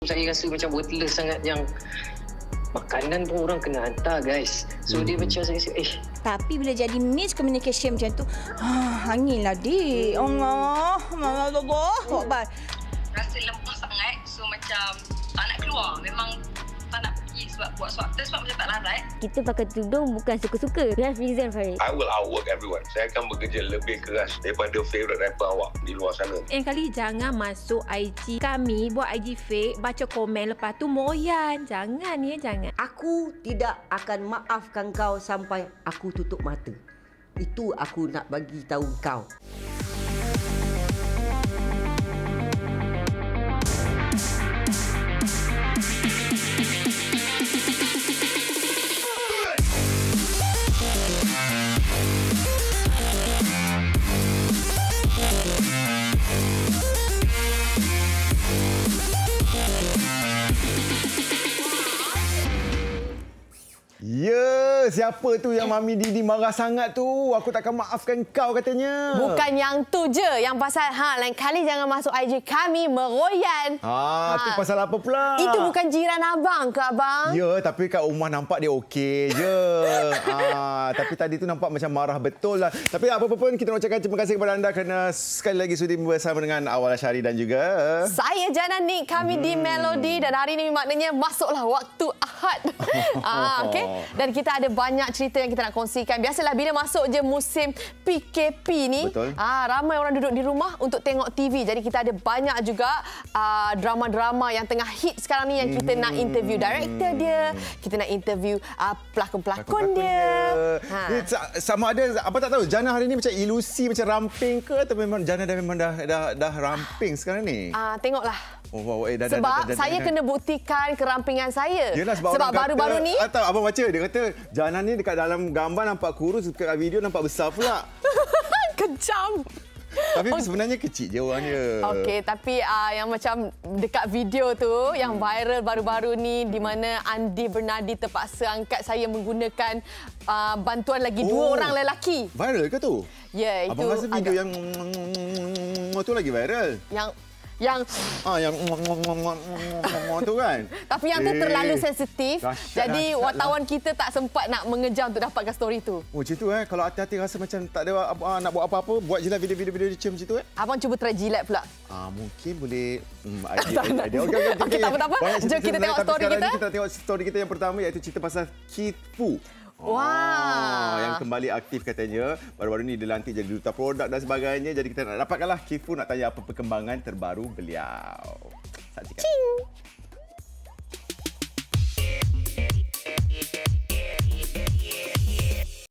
Saya rasa macam worthless sangat yang makanan pun orang kena hantar, guys. So dia macam saya rasa, Tapi bila jadi miscommunication macam tu, hanginlah dik. Allah. Rasa lemah sangat. So macam tak nak keluar. Memang tak nak pergi sebab buat swab test sebab macam tak larat. Kita pakai tudung bukan suka-suka. We have reason for it. I will outwork everyone. Saya akan bekerja lebih keras daripada favourite rapper awak di luar sana. Kali jangan masuk IG kami, buat IG fake, baca komen lepas tu moyan. Jangan ya, jangan. Aku tidak akan maafkan kau sampai aku tutup mata. Itu aku nak bagi tahu kau. Ya, siapa tu yang Mami Didi marah sangat tu? Aku takkan maafkan kau katanya. Bukan yang tu je. Yang pasal lain kali jangan masuk IG kami meroyan. Tu pasal apa pula? Itu bukan jiran abang ke abang? Ya, tapi kat rumah nampak dia okey je. Tapi tadi tu nampak macam marah betul lah. Tapi apa-apa pun kita nak ucapkan terima kasih kepada anda kerana sekali lagi sudi bersama dengan Awal Asyari dan juga saya Jana Nick, kami di Melody dan hari ini maknanya masuklah waktu Ahad. Okey. Dan kita ada banyak cerita yang kita nak kongsikan. Biasalah bila masuk je musim PKP ni, ramai orang duduk di rumah untuk tengok TV. Jadi kita ada banyak juga drama-drama yang tengah hit sekarang ni yang kita nak interview director dia, kita nak interview pelakon-pelakon dia. Sama ada apa tak tahu, Jana hari ni macam ilusi, macam ramping ke atau memang Jana dah ramping sekarang ni? Tengoklah. Sebab saya kena buktikan kerampingan saya. Yelah, sebab baru-baru ni abang baca dia kata Jana ni dekat dalam gambar nampak kurus, dekat video nampak besar pula. Kejam. Tapi sebenarnya kecil je orang dia. Okey, tapi yang macam dekat video tu yang viral baru-baru ni di mana Andi Bernadi terpaksa angkat saya menggunakan bantuan lagi dua orang lelaki. Viral ke tu? Ya, itu. Abang rasa video yang tu lagi viral. Yang tu kan. Tapi yang tu terlalu sensitif. Jadi wartawan lah. kita tak sempat nak mengejar untuk dapatkan story tu. Macam tu kalau hati-hati rasa macam tak ada nak buat apa-apa, buat je lah video-video dia macam tu Abang cuba try jilat pula. Mungkin boleh idea. Okey, tak apa-apa. Jom kita tengok story kita. Kita tengok story kita yang pertama iaitu cerita pasal Keith Foo. Yang kembali aktif katanya. Baru-baru ni dilantik jadi duta produk dan sebagainya. Jadi kita nak dapatkanlah Keith Foo nak tanya apa perkembangan terbaru beliau. Saksikan.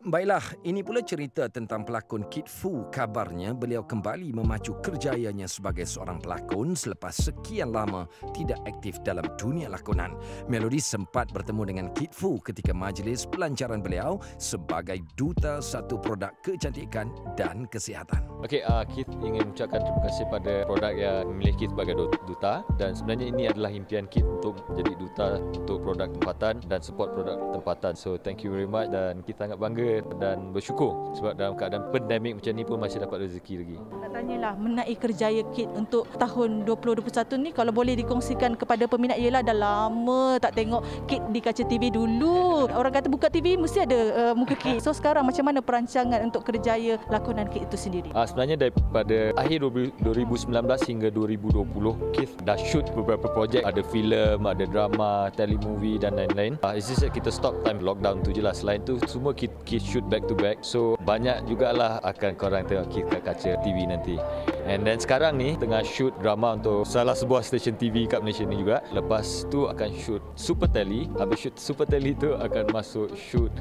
Baiklah, ini pula cerita tentang pelakon Keith Foo. Kabarnya beliau kembali memacu kerjayanya sebagai seorang pelakon selepas sekian lama tidak aktif dalam dunia lakonan. Melody sempat bertemu dengan Keith Foo ketika majlis pelancaran beliau sebagai duta satu produk kecantikan dan kesihatan. Okey, Keith ingin mengucapkan terima kasih pada produk yang memilih Keith sebagai duta, dan sebenarnya ini adalah impian Keith untuk jadi duta untuk produk tempatan dan support produk tempatan. So thank you very much dan kita sangat bangga dan bersyukur sebab dalam keadaan pandemik macam ni pun masih dapat rezeki lagi. Nak tanyalah mengenai kerjaya Keith untuk tahun 2021 ni, kalau boleh dikongsikan kepada peminat, ialah dah lama tak tengok Keith di kaca TV dulu. Orang kata buka TV mesti ada muka Keith. So sekarang macam mana perancangan untuk kerjaya lakonan Keith itu sendiri? Sebenarnya daripada akhir 2019 hingga 2020 Keith dah shoot beberapa projek, ada filem, ada drama, telemovie dan lain-lain. It's just that kita stop time lockdown tu je lah. Selain tu semua Keith shoot back to back. So banyak jugalah akan korang tengok Keith kat kaca TV nanti. And then sekarang ni tengah shoot drama untuk salah sebuah stesen TV kat Malaysia ni juga. Lepas tu akan shoot Super Tele. Habis shoot Super Tele tu akan masuk shoot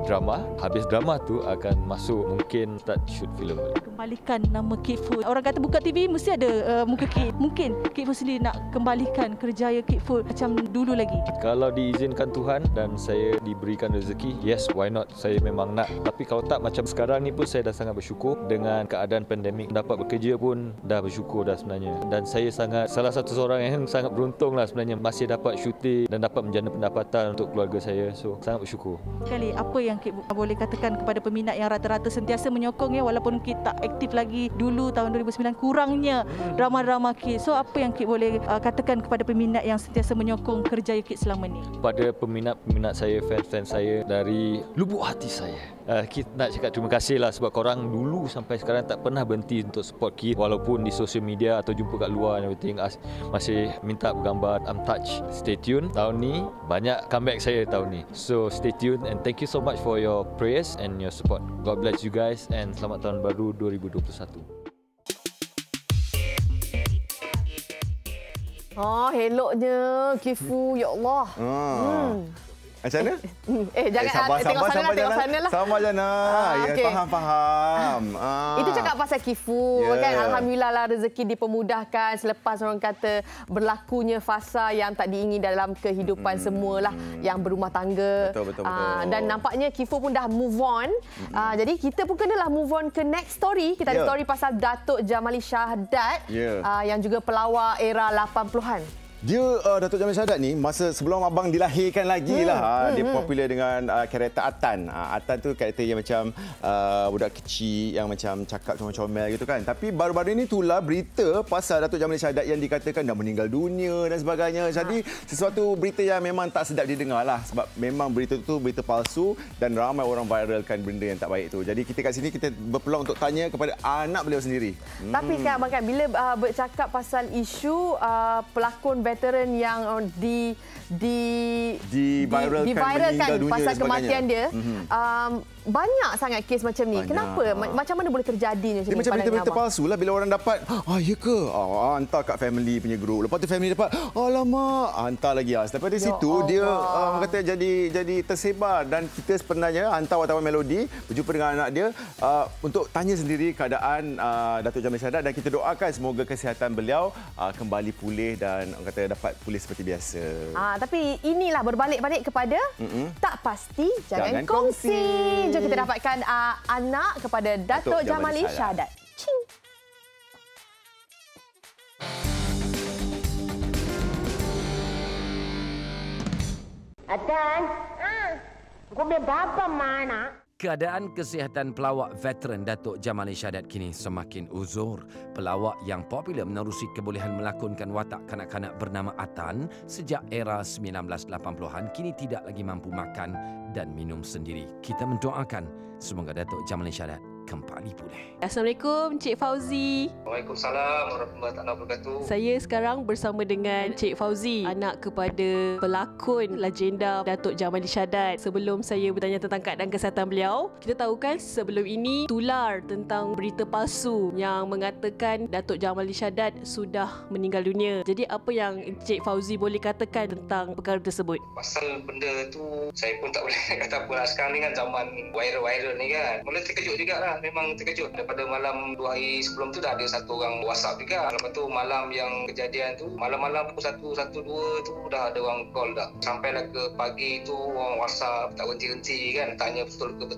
drama. Habis drama tu akan masuk mungkin start shoot filem. Kembalikan nama Keith Foo. Orang kata buka TV mesti ada muka Keith. Mungkin Keith Foo sendiri nak kembalikan kerjaya Keith Foo macam dulu lagi. Kalau diizinkan Tuhan dan saya diberikan rezeki, yes, why not? Saya saya memang nak. Tapi kalau tak macam sekarang ni pun saya dah sangat bersyukur. Dengan keadaan pandemik, dapat bekerja pun dah bersyukur dah sebenarnya. Dan saya salah satu seorang yang sangat beruntung lah sebenarnya, masih dapat syuting dan dapat menjana pendapatan untuk keluarga saya. So sangat bersyukur. Kali apa yang Kit boleh katakan kepada peminat yang rata-rata sentiasa menyokong ya, walaupun Kit tak aktif lagi dulu tahun 2009, kurangnya drama-drama Kit. So apa yang Kit boleh katakan kepada peminat yang sentiasa menyokong kerjaya Kit selama ni? Pada peminat-peminat saya, fan-fan saya, dari lubuk hati saya, Kit nak cakap terima kasih lah sebab korang dulu sampai sekarang tak pernah berhenti untuk support Kit, walaupun di social media atau jumpa kat luar and everything, masih minta bergambar. I'm touched. Stay tune. Tahun ni banyak comeback saya tahun ni. So stay tuned and thank you so much for your prayers and your support. God bless you guys and selamat tahun baru 2021. Eloknya Kifu, ya Allah. Macam mana? Jangan tengok sana lah. Sama Jana. Okay. Faham. Itu cakap pasal Kifu kan. Alhamdulillah lah rezeki dipermudahkan selepas orang kata berlakunya fasa yang tak diingini dalam kehidupan semualah yang berumah tangga. Betul. Dan nampaknya Kifu pun dah move on. Jadi kita pun kenalah move on ke next story. Kita ada story pasal Datuk Jamali Shahadat yang juga pelawak era 80-an. Dia Datuk Jamali Shahadat ni masa sebelum abang dilahirkan lagi lah. Dia popular dengan karakter Atan. Atan tu karakter yang macam budak kecil yang macam cakap comel-comel gitu kan. Tapi baru-baru ini tular berita pasal Datuk Jamali Shahadat yang dikatakan dah meninggal dunia dan sebagainya. Jadi sesuatu berita yang memang tak sedap didengar lah. Sebab memang berita tu berita palsu dan ramai orang viralkan benda yang tak baik tu. Jadi kita kat sini kita berpeluang untuk tanya kepada anak beliau sendiri. Tapi kan abang kan bila bercakap pasal isu pelakon veteran yang diviralkan pasal kematian dia, banyak sangat kes macam ni. Kenapa? Macam mana boleh terjadi macam ni? Macam berita-berita palsu lah bila orang dapat, ya ke? Hantar kat family punya group. Lepas tu family dapat, alamak, hantar lagi. Lepas dari situ dia kata jadi tersebar dan kita sebenarnya hantar wartawan Melody berjumpa dengan anak dia untuk tanya sendiri keadaan Datuk Jamali Shahadat dan kita doakan semoga kesihatan beliau kembali pulih dan orang kata dapat pulih seperti biasa. Tapi inilah berbalik-balik kepada tak pasti jangan kongsi. Jom kita dapatkan anak kepada Datuk Jamali Shahadat. Cing. Atan, kau berapa mana? Keadaan kesihatan pelawak veteran Datuk Jamali Shahadat kini semakin uzur. Pelawak yang popular menerusi kebolehan melakonkan watak kanak-kanak bernama Atan sejak era 1980-an kini tidak lagi mampu makan dan minum sendiri. Kita mendoakan semoga Datuk Jamali Shahadat kembali pulih. Assalamualaikum Cik Fauzi. Waalaikumsalam warahmatullahi wabarakatuh. Saya sekarang bersama dengan Cik Fauzi, anak kepada pelakon legenda Datuk Jamali Shahadat. Sebelum saya bertanya tentang keadaan kesihatan beliau, kita tahu kan sebelum ini tular tentang berita palsu yang mengatakan Datuk Jamali Shahadat sudah meninggal dunia. Jadi apa yang Cik Fauzi boleh katakan tentang perkara tersebut? Pasal benda tu saya pun tak boleh kata apa lah. Sekarang ni kan zaman viral-viral ni kan. Mula terkejut jugalah. Memang terkejut. Daripada malam 2 hari sebelum tu dah ada satu orang WhatsApp juga. Lepas tu malam yang kejadian tu, malam-malam pukul 1, 1, 2 tu dah ada orang call dah. Sampailah ke pagi tu orang WhatsApp tak berhenti-henti kan. Tanya betul ke.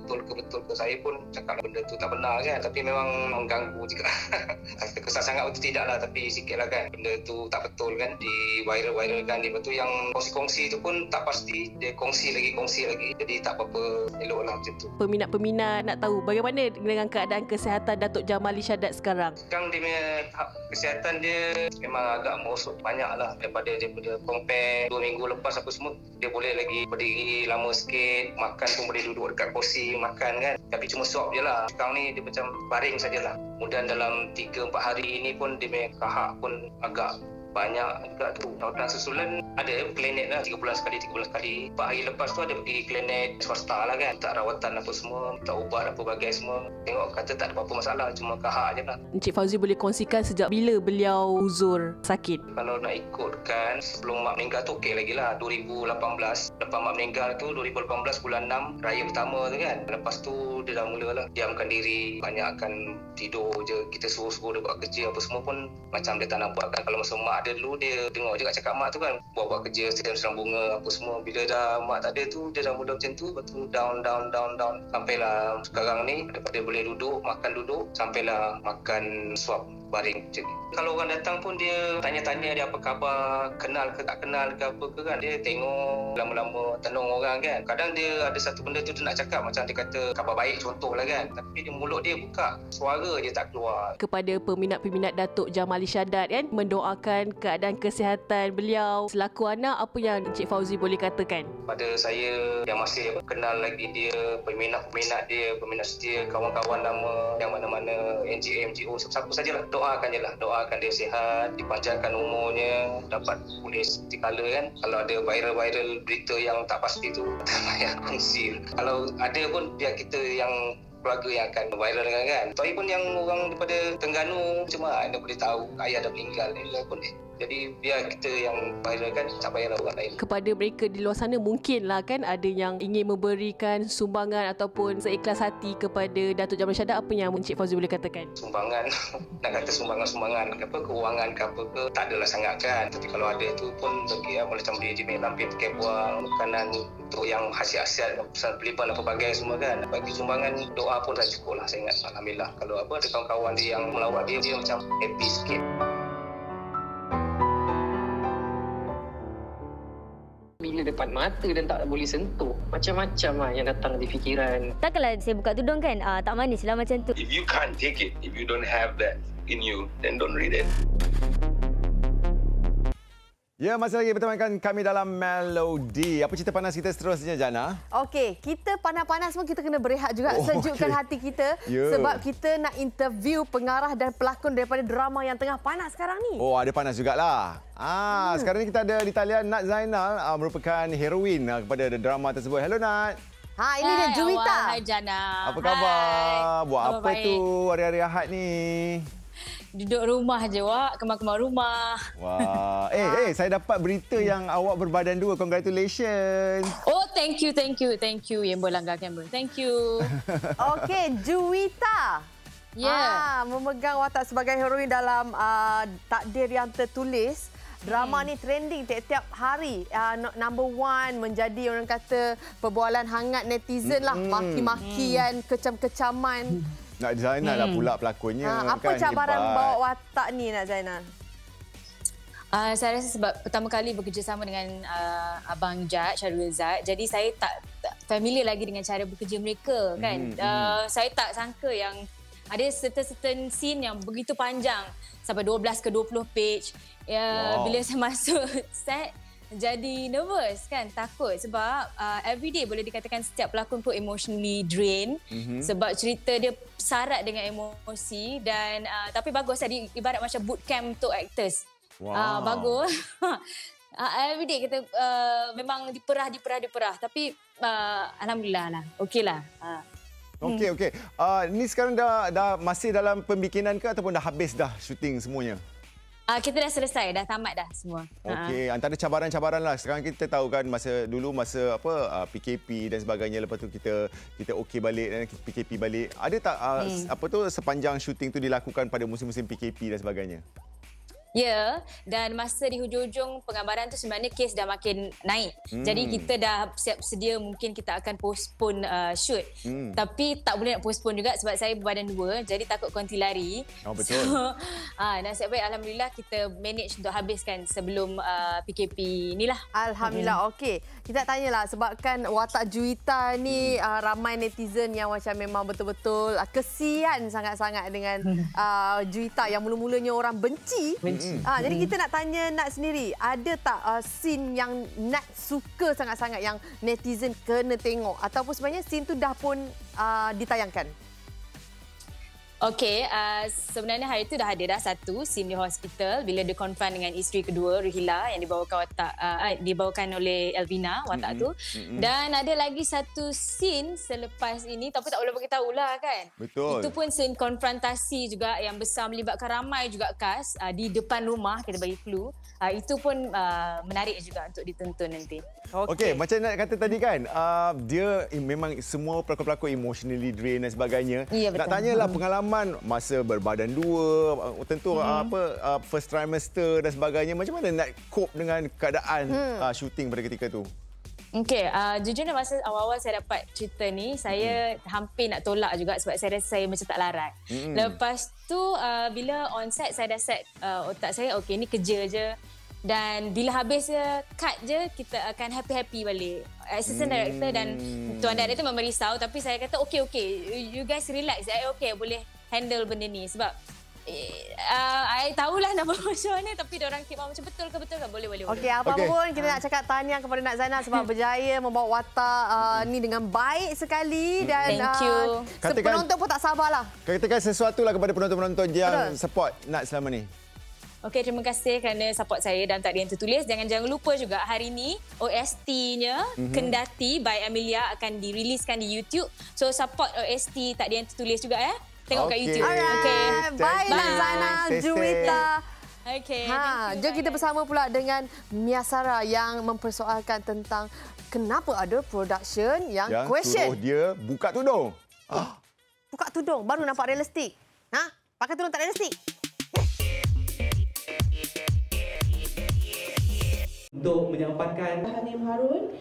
Saya pun cakap benda tu tak benar kan. Tapi memang mengganggu juga. Kesan sangat betul tidak lah. Tapi sikit lah kan. Benda tu tak betul kan. Di viral-viralkan. Lepas tu yang kongsi-kongsi tu pun tak pasti. Dia kongsi lagi. Jadi tak apa-apa elok lah macam tu. Peminat-peminat nak tahu bagaimana dengan keadaan kesihatan Datuk Jamali Shahadat sekarang? Sekarang dia punya kesihatan dia memang agak merosot banyak lah daripada compare 2 minggu lepas apa semua. Dia boleh lagi berdiri lama sikit, makan pun boleh duduk dekat kursi makan kan. Tapi cuma suap je lah. Sekarang ni dia macam baring sajalah. Kemudian dalam 3-4 hari ini pun dia punya kahak pun agak banyak juga tu. Rawatan susulan ada klinik lah 13 kali. 4 hari lepas tu ada pergi klinik swasta lah kan. Tak rawatan apa semua, tak ubat apa bagai semua. Tengok kata tak ada apa-apa masalah, cuma kahak je lah. Encik Fauzi boleh kongsikan sejak bila beliau uzur sakit? Kalau nak ikutkan sebelum mak meninggal tu okey lagi lah 2018. Lepas mak meninggal tu 2018 bulan 6 raya pertama tu kan. Lepas tu dia dah mula lah diamkan diri, banyakkan tidur je. Kita suruh dia buat kerja apa semua pun macam dia tak nak buat kan. Kalau masa mak mak dia dulu, dia dengar juga cakap mak tu kan, buat kerja serang bunga apa semua. Bila dah mak tak ada tu, dia dah mula macam tu, lepas tu down. Sampailah sekarang ni, daripada boleh duduk, makan duduk, sampailah makan suap baring macam ni. Kalau orang datang pun dia tanya-tanya dia apa khabar, kenal ke tak kenal ke apa ke kan. Dia tengok lama-lama tenung orang kan. Kadang dia ada satu benda tu dia nak cakap, macam dia kata khabar baik contohlah kan. Tapi dia mulut dia buka, suara je tak keluar. Kepada peminat-peminat Datuk Jamal Irsyadat kan, mendoakan keadaan kesihatan beliau. Selaku anak, apa yang Encik Fauzi boleh katakan? Pada saya yang masih kenal lagi dia, peminat-peminat dia, peminat setia, kawan-kawan lama yang mana-mana, NGO, siapa sajalah, doakan je lah. Doakan dia sihat, dipanjangkan umurnya, dapat pulih seperti kala kan. Kalau ada viral berita yang tak pasti tu, tak payah kongsi. Kalau ada pun biar kita yang keluarga yang akan viral kan. Tapi pun yang orang daripada Terengganu, cuma anda boleh tahu ayah dah meninggal ni pun jadi biar kita yang viral kan, tak payahlah orang lain. Kepada mereka di luar sana, mungkinlah kan ada yang ingin memberikan sumbangan ataupun seikhlas hati kepada Datuk Jamal Irsyadat. Apa yang Encik Fauzi boleh katakan? Sumbangan, nak kata sumbangan apa, kewangan ke apa ke, tak adalah sangat kan. Tapi kalau ada tu pun bagi macam beli jemik lampir, pakai buang, makanan untuk yang hasiat-hasiat, pesan peliban apa bagai semua kan. Bagi sumbangan, doa pun dah cukup lah saya ingat. Alhamdulillah. Kalau apa, ada kawan-kawan dia yang melawat dia macam happy sikit. Bila depan mata dan tak boleh sentuh, macam-macam lah yang datang di fikiran. Takkanlah saya buka tudung kan, tak manis lah macam tu. If you can't take it, if you don't have that in you, then don't read it. Ya, masih lagi bertemankan kami dalam Melody. Apa cerita panas kita seterusnya, Jana? Okey, kita panas-panas pun kita kena berehat juga. Sejukkan hati kita. Sebab kita nak interview pengarah dan pelakon daripada drama yang tengah panas sekarang ni. Oh, ada panas jugalah. Sekarang ni kita ada di talian Nat Zainal, merupakan heroin kepada drama tersebut. Hello, Nat. Ini dia Juwita. Hai, Jana. Apa khabar? Buat apa tu hari-hari Ahad ni? Duduk rumah je, Wak. Kemar-kemar rumah. Wah. Saya dapat berita yang awak berbadan dua. Congratulations. Oh, thank you. Yang berlanggar kamera. Thank you. Okey, Juwita. Ya. Memegang watak sebagai heroin dalam Takdir Yang Tertulis. Drama ni trending tiap-tiap hari. Number one, menjadi orang kata perbualan hangat netizen lah. Maki-makian, kecam-kecaman. Nak Zainal lah pula pelakonnya. Apa cabaran bawa watak ni, Nak Zainal? Saya rasa sebab pertama kali bekerjasama dengan Abang Jad, Syarul Zat. Jadi saya tak familiar lagi dengan cara bekerja mereka kan. Saya tak sangka yang ada certain scene yang begitu panjang sampai 12 ke 20 page. Bila saya masuk set, jadi nervous kan, takut sebab everyday boleh dikatakan setiap pelakon pun emotionally drained sebab cerita dia syarat dengan emosi dan tapi bagus tadi, ibarat macam bootcamp untuk actors. Bagus. Everyday kita memang diperah tapi alhamdulillah lah, okeylah. Okey. Ni sekarang dah masih dalam pembikinan ke ataupun dah habis dah syuting semuanya? Kita dah selesai, dah tamat dah semua. Okey, antara cabaran-cabaran lah. Sekarang kita tahu kan masa PKP dan sebagainya, lepas tu kita okey balik dan PKP balik. Ada tak sepanjang syuting tu dilakukan pada musim-musim PKP dan sebagainya? Ya, dan masa di hujung-hujung penggambaran tu sebenarnya kes dah makin naik. Jadi kita dah siap sedia mungkin kita akan postpone shoot. Tapi tak boleh nak postpone juga sebab saya berbadan dua, jadi takut konti lari. Oh, betul. So, nasib baik alhamdulillah kita manage untuk habiskan sebelum PKP inilah. Alhamdulillah. Okey. Kita tanyalah sebabkan watak Juwita ni ramai netizen yang macam memang betul-betul kesian sangat-sangat dengan Juwita yang mula-mulanya orang benci. Jadi kita nak tanya Nat sendiri, ada tak scene yang Nat suka sangat-sangat yang netizen kena tengok ataupun sebenarnya scene tu dah pun ditayangkan? Okey, sebenarnya hari itu dah ada satu scene di hospital bila dia confront dengan isteri kedua Ruhila yang dibawakan oleh Elvina watak tu. Dan ada lagi satu scene selepas ini tapi tak boleh beritahu lah kan. Betul. Itu pun scene konfrontasi juga yang besar melibatkan ramai juga cast di depan rumah, kita bagi clue. Itu pun menarik juga untuk ditonton nanti. Okey, macam nak kata tadi kan, dia memang semua pelakon-pelakon emotionally drained dan sebagainya. Ya, betul. Nak tanyalah pengalaman pengalaman masa berbadan dua, tentu first trimester dan sebagainya. Macam mana nak cope dengan keadaan syuting pada ketika tu? Okey, jujurnya masa awal-awal saya dapat cerita ni, saya hampir nak tolak juga sebab saya rasa saya macam tak larat. Lepas tu, bila on set, saya dah set otak saya, okey, ni kerja je. Dan bila habis cut je, kita akan happy-happy balik. Assistant director dan tuan director memang risau, tapi saya kata, okey, you guys relax. Saya okey, boleh handle benda ni. Sebab I tahulah nak buat macam mana, tapi diorang keep macam betul ke? Boleh. Okey, apa pun kita nak cakap tahniah kepada Nak Zainal sebab berjaya membawa watak ni dengan baik sekali dan thank you. Penonton pun tak sabarlah. Katakan sesuatu lah kepada penonton-penonton yang support Nak selama ni. Okey, terima kasih kerana support saya dalam Takdir yang Tertulis. Jangan lupa juga hari ni OST-nya Kendati by Amelia akan diriliskan di YouTube. So support OST Takdir yang Tertulis juga ya. Tengok kat YouTube. Alright. Bye Nak Zainal, Juwita. Okey. Jom kita bersama pula dengan Mia Sara yang mempersoalkan tentang kenapa ada production yang question. Suruh dia buka tudung. Buka tudung baru nampak realistik. Pakai tudung tak realistik. Untuk menyampaikan Hanim Harun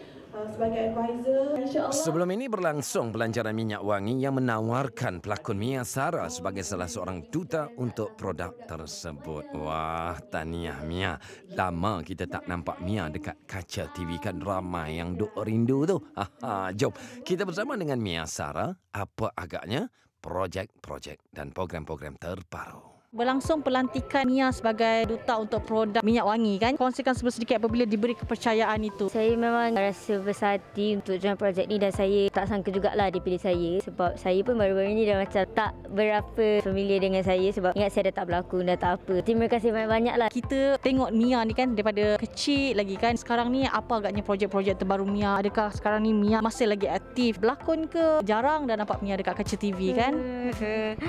sebagai advisor, insya-Allah. Sebelum ini berlangsung pelancaran minyak wangi yang menawarkan pelakon Mia Sara sebagai salah seorang duta untuk produk tersebut. Wah, tahniah Mia. Lama kita tak nampak Mia dekat kaca TV kan, ramai yang duk rindu tu. Jom kita bersama dengan Mia Sara apa agaknya projek-projek dan program-program terbaru. Berlangsung pelantikan Mia sebagai duta untuk produk minyak wangi kan. Kongsikan sedikit apabila diberi kepercayaan itu. Saya memang rasa bersahati untuk join projek ni dan saya tak sangka jugalah dipilih saya. Sebab saya pun baru-baru ni dah macam tak berapa familiar dengan saya sebab ingat saya dah tak berlakon, dah tak apa. Terima kasih banyak-banyak lah. Kita tengok Mia ni kan daripada kecil lagi kan. Sekarang ni apa agaknya projek-projek terbaru Mia? Adakah sekarang ni Mia masih lagi aktif berlakon ke? Jarang dah nampak Mia dekat kaca TV kan?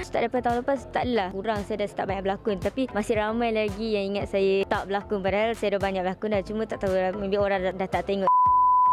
Start daripada tahun lepas tak adalah kurang, saya dah tak banyak berlakon, tapi masih ramai lagi yang ingat saya tak berlakon padahal saya dah banyak berlakon dah, cuma tak tahu lah, maybe orang dah tak tengok.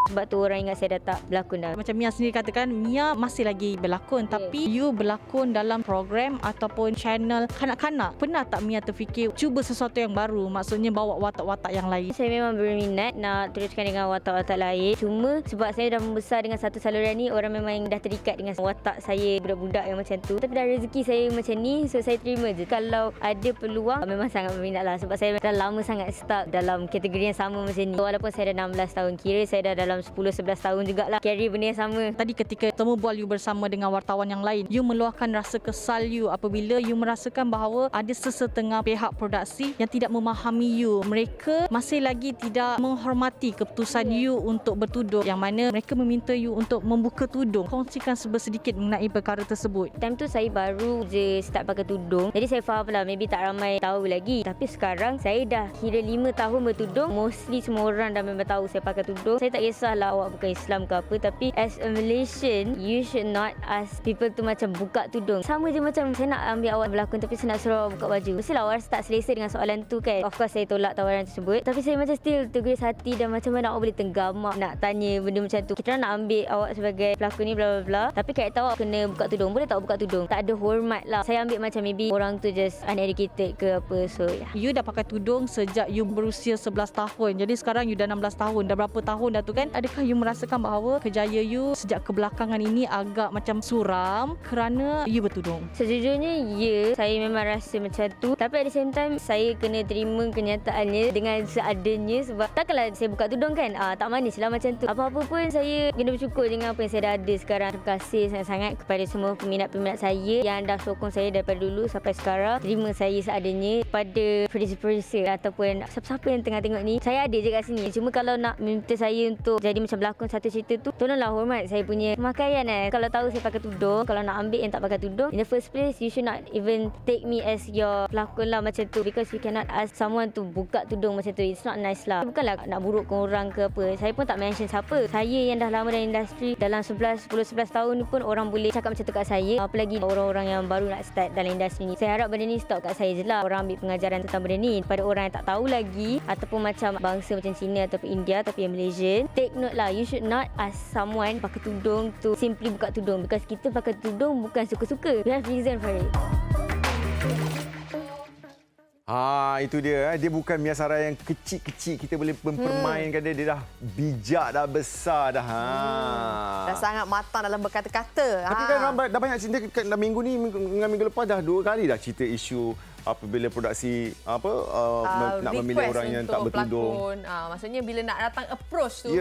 Sebab tu orang ingat saya dah tak berlakon dah. Macam Mia sendiri katakan, Mia masih lagi berlakon, tapi you berlakon dalam program ataupun channel kanak-kanak. Pernah tak Mia terfikir cuba sesuatu yang baru, maksudnya bawa watak-watak yang lain? Saya memang berminat nak teruskan dengan watak-watak lain. Cuma sebab saya dah membesar dengan satu saluran ni, orang memang dah terikat dengan watak saya budak-budak yang macam tu. Tapi dah rezeki saya macam ni, so saya terima je. Kalau ada peluang, memang sangat berminat lah. Sebab saya dah lama sangat stuck dalam kategori yang sama macam ni. Walaupun saya dah 16 tahun, kira saya dah dalam 10-11 tahun jugalah carry benda yang sama. Tadi ketika temu bual you bersama dengan wartawan yang lain, you meluahkan rasa kesal you apabila you merasakan bahawa ada sesetengah pihak produksi yang tidak memahami you. Mereka masih lagi tidak menghormati keputusan you untuk bertudung, yang mana mereka meminta you untuk membuka tudung. Kongsikan sedikit mengenai perkara tersebut. Time tu saya baru je start pakai tudung, jadi saya faham lah maybe tak ramai tahu lagi. Tapi sekarang saya dah kira 5 tahun bertudung, mostly semua orang dah memang tahu saya pakai tudung. Saya tak kisahlah awak bukan Islam ke apa, tapi as a Malaysian, you should not ask people tu macam buka tudung. Sama je macam saya nak ambil awak berlakon tapi saya nak suruh awak buka baju. Mestilah awak rasa tak selesa dengan soalan tu kan. Of course saya tolak tawaran tersebut, tapi saya macam still tergeris hati dan macam mana awak boleh tenggamak nak tanya benda macam tu. Kita nak ambil awak sebagai pelakon ni bla bla bla, tapi kata awak kena buka tudung. Boleh tak buka tudung? Tak ada hormat lah. Saya ambil macam maybe orang tu just uneducated ke apa. So yeah. You dah pakai tudung sejak you berusia 11 tahun. Jadi sekarang you dah 16 tahun. Dah berapa tahun dah tu kan? Adakah you merasakan bahawa kejayaan you sejak kebelakangan ini agak macam suram kerana you bertudung? Sejujurnya, ya, saya memang rasa macam tu. Tapi at the same time, saya kena terima kenyataannya dengan seadanya. Sebab takkanlah saya buka tudung kan, tak manis lah macam tu. Apa-apa pun saya kena bersyukur dengan apa yang saya dah ada sekarang. Terima kasih sangat-sangat kepada semua peminat-peminat saya yang dah sokong saya daripada dulu sampai sekarang. Terima saya seadanya. Pada producer-producer ataupun siapa-siapa yang tengah tengok ni, saya ada je kat sini. Cuma kalau nak minta saya untuk jadi macam berlakon satu cerita tu, tolonglah hormat saya punya pemakaian. Kalau tahu saya pakai tudung, kalau nak ambil yang tak pakai tudung, in the first place you should not even take me as your pelakon lah macam tu, because you cannot ask someone to buka tudung macam tu. It's not nice lah. Bukanlah nak burukkan orang ke apa. Saya pun tak mention siapa. Saya yang dah lama dalam industri, dalam 10-11 tahun ni pun orang boleh cakap macam tu kat saya, apalagi orang-orang yang baru nak start dalam industri ni. Saya harap benda ni stop kat saya je lah. Orang ambil pengajaran tentang benda ni pada orang yang tak tahu lagi, ataupun macam bangsa macam Cina ataupun India tapi yang Malaysian, take take note lah. You should not ask someone pakai tudung to simply buka tudung. Because kita pakai tudung bukan suka-suka. We have reason for it. Itu dia. Dia bukan miasara yang kecil-kecil. Kita boleh mempermainkan dia. Dia dah bijak, dah besar dah. Dah sangat matang dalam berkata-kata. Tapi kan dah banyak cerita dalam minggu ni dengan minggu lepas dah 2 kali dah cerita isu apabila produksi nak memilih orang yang tak bertudung. Maksudnya bila nak datang approach tu,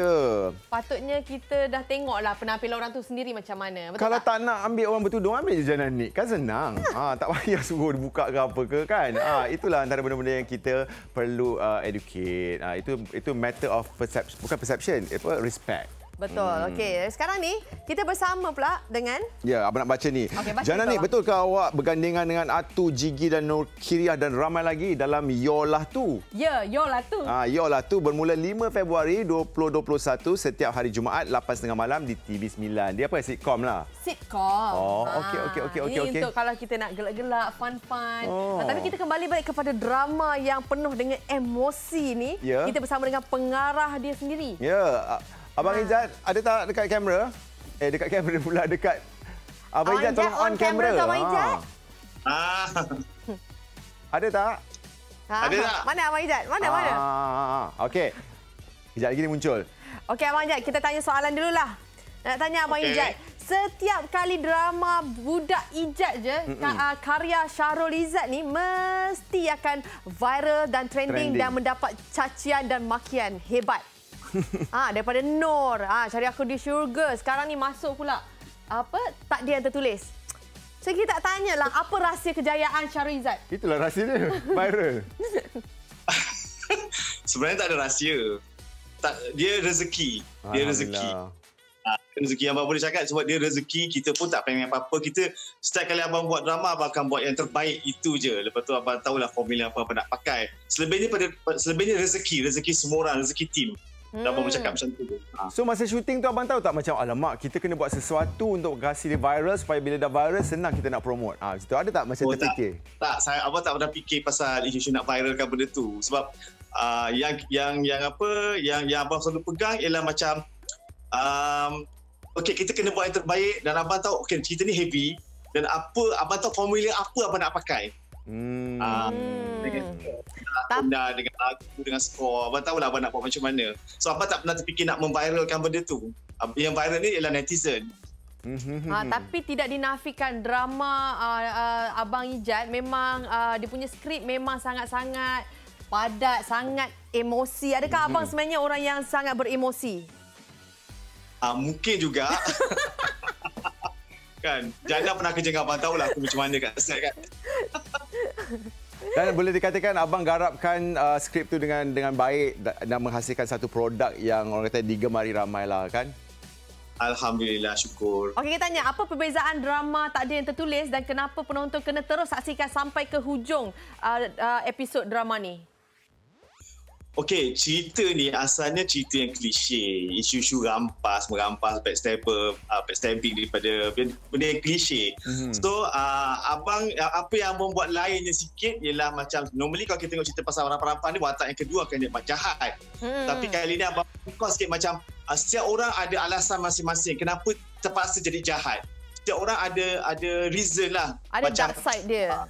patutnya kita dah tengoklah penampilan orang tu sendiri macam mana. Betul kalau tak nak ambil orang bertudung, ambil je Jana Nick. Kan senang. Tak payah suruh buka ke apa ke kan. Itulah antara benda-benda yang kita perlu educate. Itu matter of perception, bukan perception, respect. Betul. Okey, sekarang ni kita bersama pula dengan abang nak baca ni. Jana Nick, betul ke awak bergandengan dengan Atu, Jigi dan Nur Kiriah dan ramai lagi dalam Yolah Tu? Ya, Yolah Tu. Yolah Tu bermula 5 Februari 2021 setiap hari Jumaat 8.30 malam di TV9. Dia apa? Sitcom lah. Sitcom. Okey. Ini untuk kalau kita nak gelak-gelak, fun-fun. Tapi kita kembali balik kepada drama yang penuh dengan emosi ni. Kita bersama dengan pengarah dia sendiri. Abang Ijat, ada tak dekat kamera? Dekat kamera pula, dekat... Abang Ijat, tolong on kamera. Abang Ijat. Ada tak? Ada tak? Mana Abang Ijat? Mana? Okey. Kejap lagi dia muncul. Okey, Abang Ijat, kita tanya soalan dululah. Nak tanya Abang Ijat. Setiap kali drama Budak Ijat je, karya Syahrul Izzat ni mesti akan viral dan trending dan mendapat cacian dan makian hebat. Daripada Nur, Cari Aku di Syurga. Sekarang ni masuk pula Takdir Yang Tertulis. So kita tak tanyalah apa rahsia kejayaan Syahrul Izzat. Itulah rahsia dia, viral. Sebenarnya tak ada rahsia. Dia rezeki. Dia rezeki. Rezeki yang abang boleh cakap sebab dia rezeki. Kita pun tak pengen apa-apa. Kita setiap kali abang buat drama, abang akan buat yang terbaik itu je. Lepas tu abang tahulah formula apa nak pakai. Selebihnya rezeki semua orang, rezeki tim. Abang bercakap macam tu. So masa syuting tu abang tahu tak macam alamak kita kena buat sesuatu untuk kasih dia viral supaya bila dah viral senang kita nak promote. Situ ada tak macam terfikir? Tak, abang tak pernah fikir pasal isu nak viralkan benda tu. Sebab yang abang selalu pegang ialah macam okey kita kena buat yang terbaik dan abang tahu okey cerita ni heavy dan abang tahu formula apa abang nak pakai. Dengan lagu, dengan skor. Abang tahulah abang nak buat macam mana. So abang tak pernah terfikir nak memviralkan benda tu. Yang viral ni ialah netizen. Tapi tidak dinafikan drama Abang Ijat memang dia punya skrip memang sangat-sangat padat, sangat emosi. Adakah abang sebenarnya orang yang sangat beremosi? Mungkin juga. Kan, Jana pernah kerja dengan abang tahulah aku macam mana kat set kan. Dan boleh dikatakan abang garapkan skrip tu dengan baik dan menghasilkan satu produk yang orang kata digemari ramai lah kan? Alhamdulillah, syukur. Okey, kita tanya apa perbezaan drama Takdir Yang Tertulis dan kenapa penonton kena terus saksikan sampai ke hujung episod drama ni? Okey, cerita ni asalnya cerita yang klise. Isu-isu merampas, backstabbing daripada benda yang klise. So, abang apa yang abang buat lainnya sikit ialah macam normally kalau kita tengok cerita pasal rampas-rampas ni watak yang kedua akan dia jahat. Tapi kali ni abang buka sikit macam setiap orang ada alasan masing-masing kenapa terpaksa jadi jahat. Setiap orang ada reason lah. Ada macam dark side dia.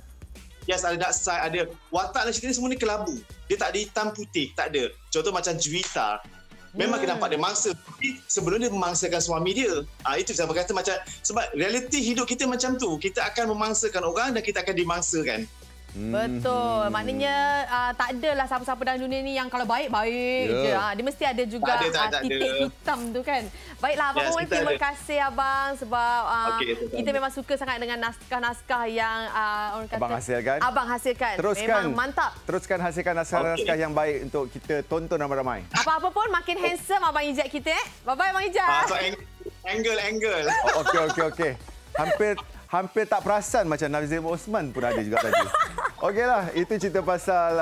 Yes, ada dark side, ada watak dan cerita ni semua ni kelabu. Dia tak ada hitam putih, tak ada. Contoh macam Juwita. Memang kita nampak dia mangsa. Tapi sebelum dia memangsakan suami dia. Itu saya berkata macam, sebab realiti hidup kita macam tu. Kita akan memangsakan orang dan kita akan dimangsakan. Betul. Maknanya tak adalah siapa-siapa dalam dunia ni yang kalau baik-baik je. Dia mesti ada juga titik hitam tu kan. Baiklah, Abang Moen, terima kasih Abang sebab kita memang suka sangat dengan naskah-naskah yang orang kata Abang hasilkan. Memang mantap. Teruskan hasilkan naskah-naskah yang baik untuk kita tonton ramai-ramai. Apa-apa pun makin handsome Abang Ijat kita. Bye-bye Abang Ijat. So angle. Okey. Hampir tak perasan macam Nazim Osman pun ada juga tadi. Okeylah, itu cerita pasal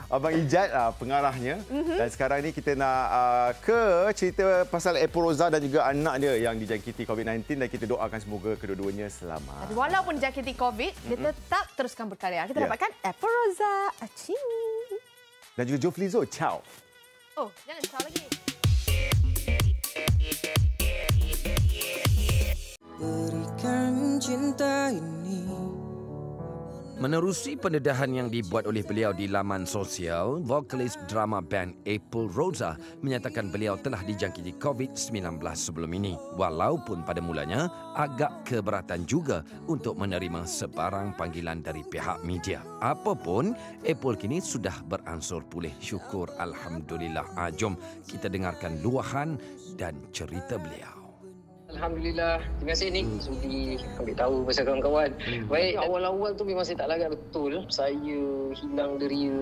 Abang Ijat, pengarahnya. Dan sekarang ni kita nak ke cerita pasal Epoh-Roza dan juga anak dia yang dijangkiti COVID-19 dan kita doakan semoga kedua-duanya selamat. Walaupun dijangkiti COVID, dia tetap teruskan berkarya. Kita dapatkan Epoh-Roza. Acing. Dan juga Joflizo. Ciao. Oh, jangan ciao lagi. cinta ini. Menerusi pendedahan yang dibuat oleh beliau di laman sosial, vokalis drama band April Rosa menyatakan beliau telah dijangkiti COVID-19 sebelum ini. Walaupun pada mulanya agak keberatan juga untuk menerima sebarang panggilan dari pihak media. Apapun, April kini sudah beransur pulih. Syukur Alhamdulillah. Jom kita dengarkan luahan dan cerita beliau. Alhamdulillah. Terima kasih Nick sudi ambil tahu pasal kawan-kawan. Baik, awal-awal tu memang saya tak larat betul. Saya hilang deria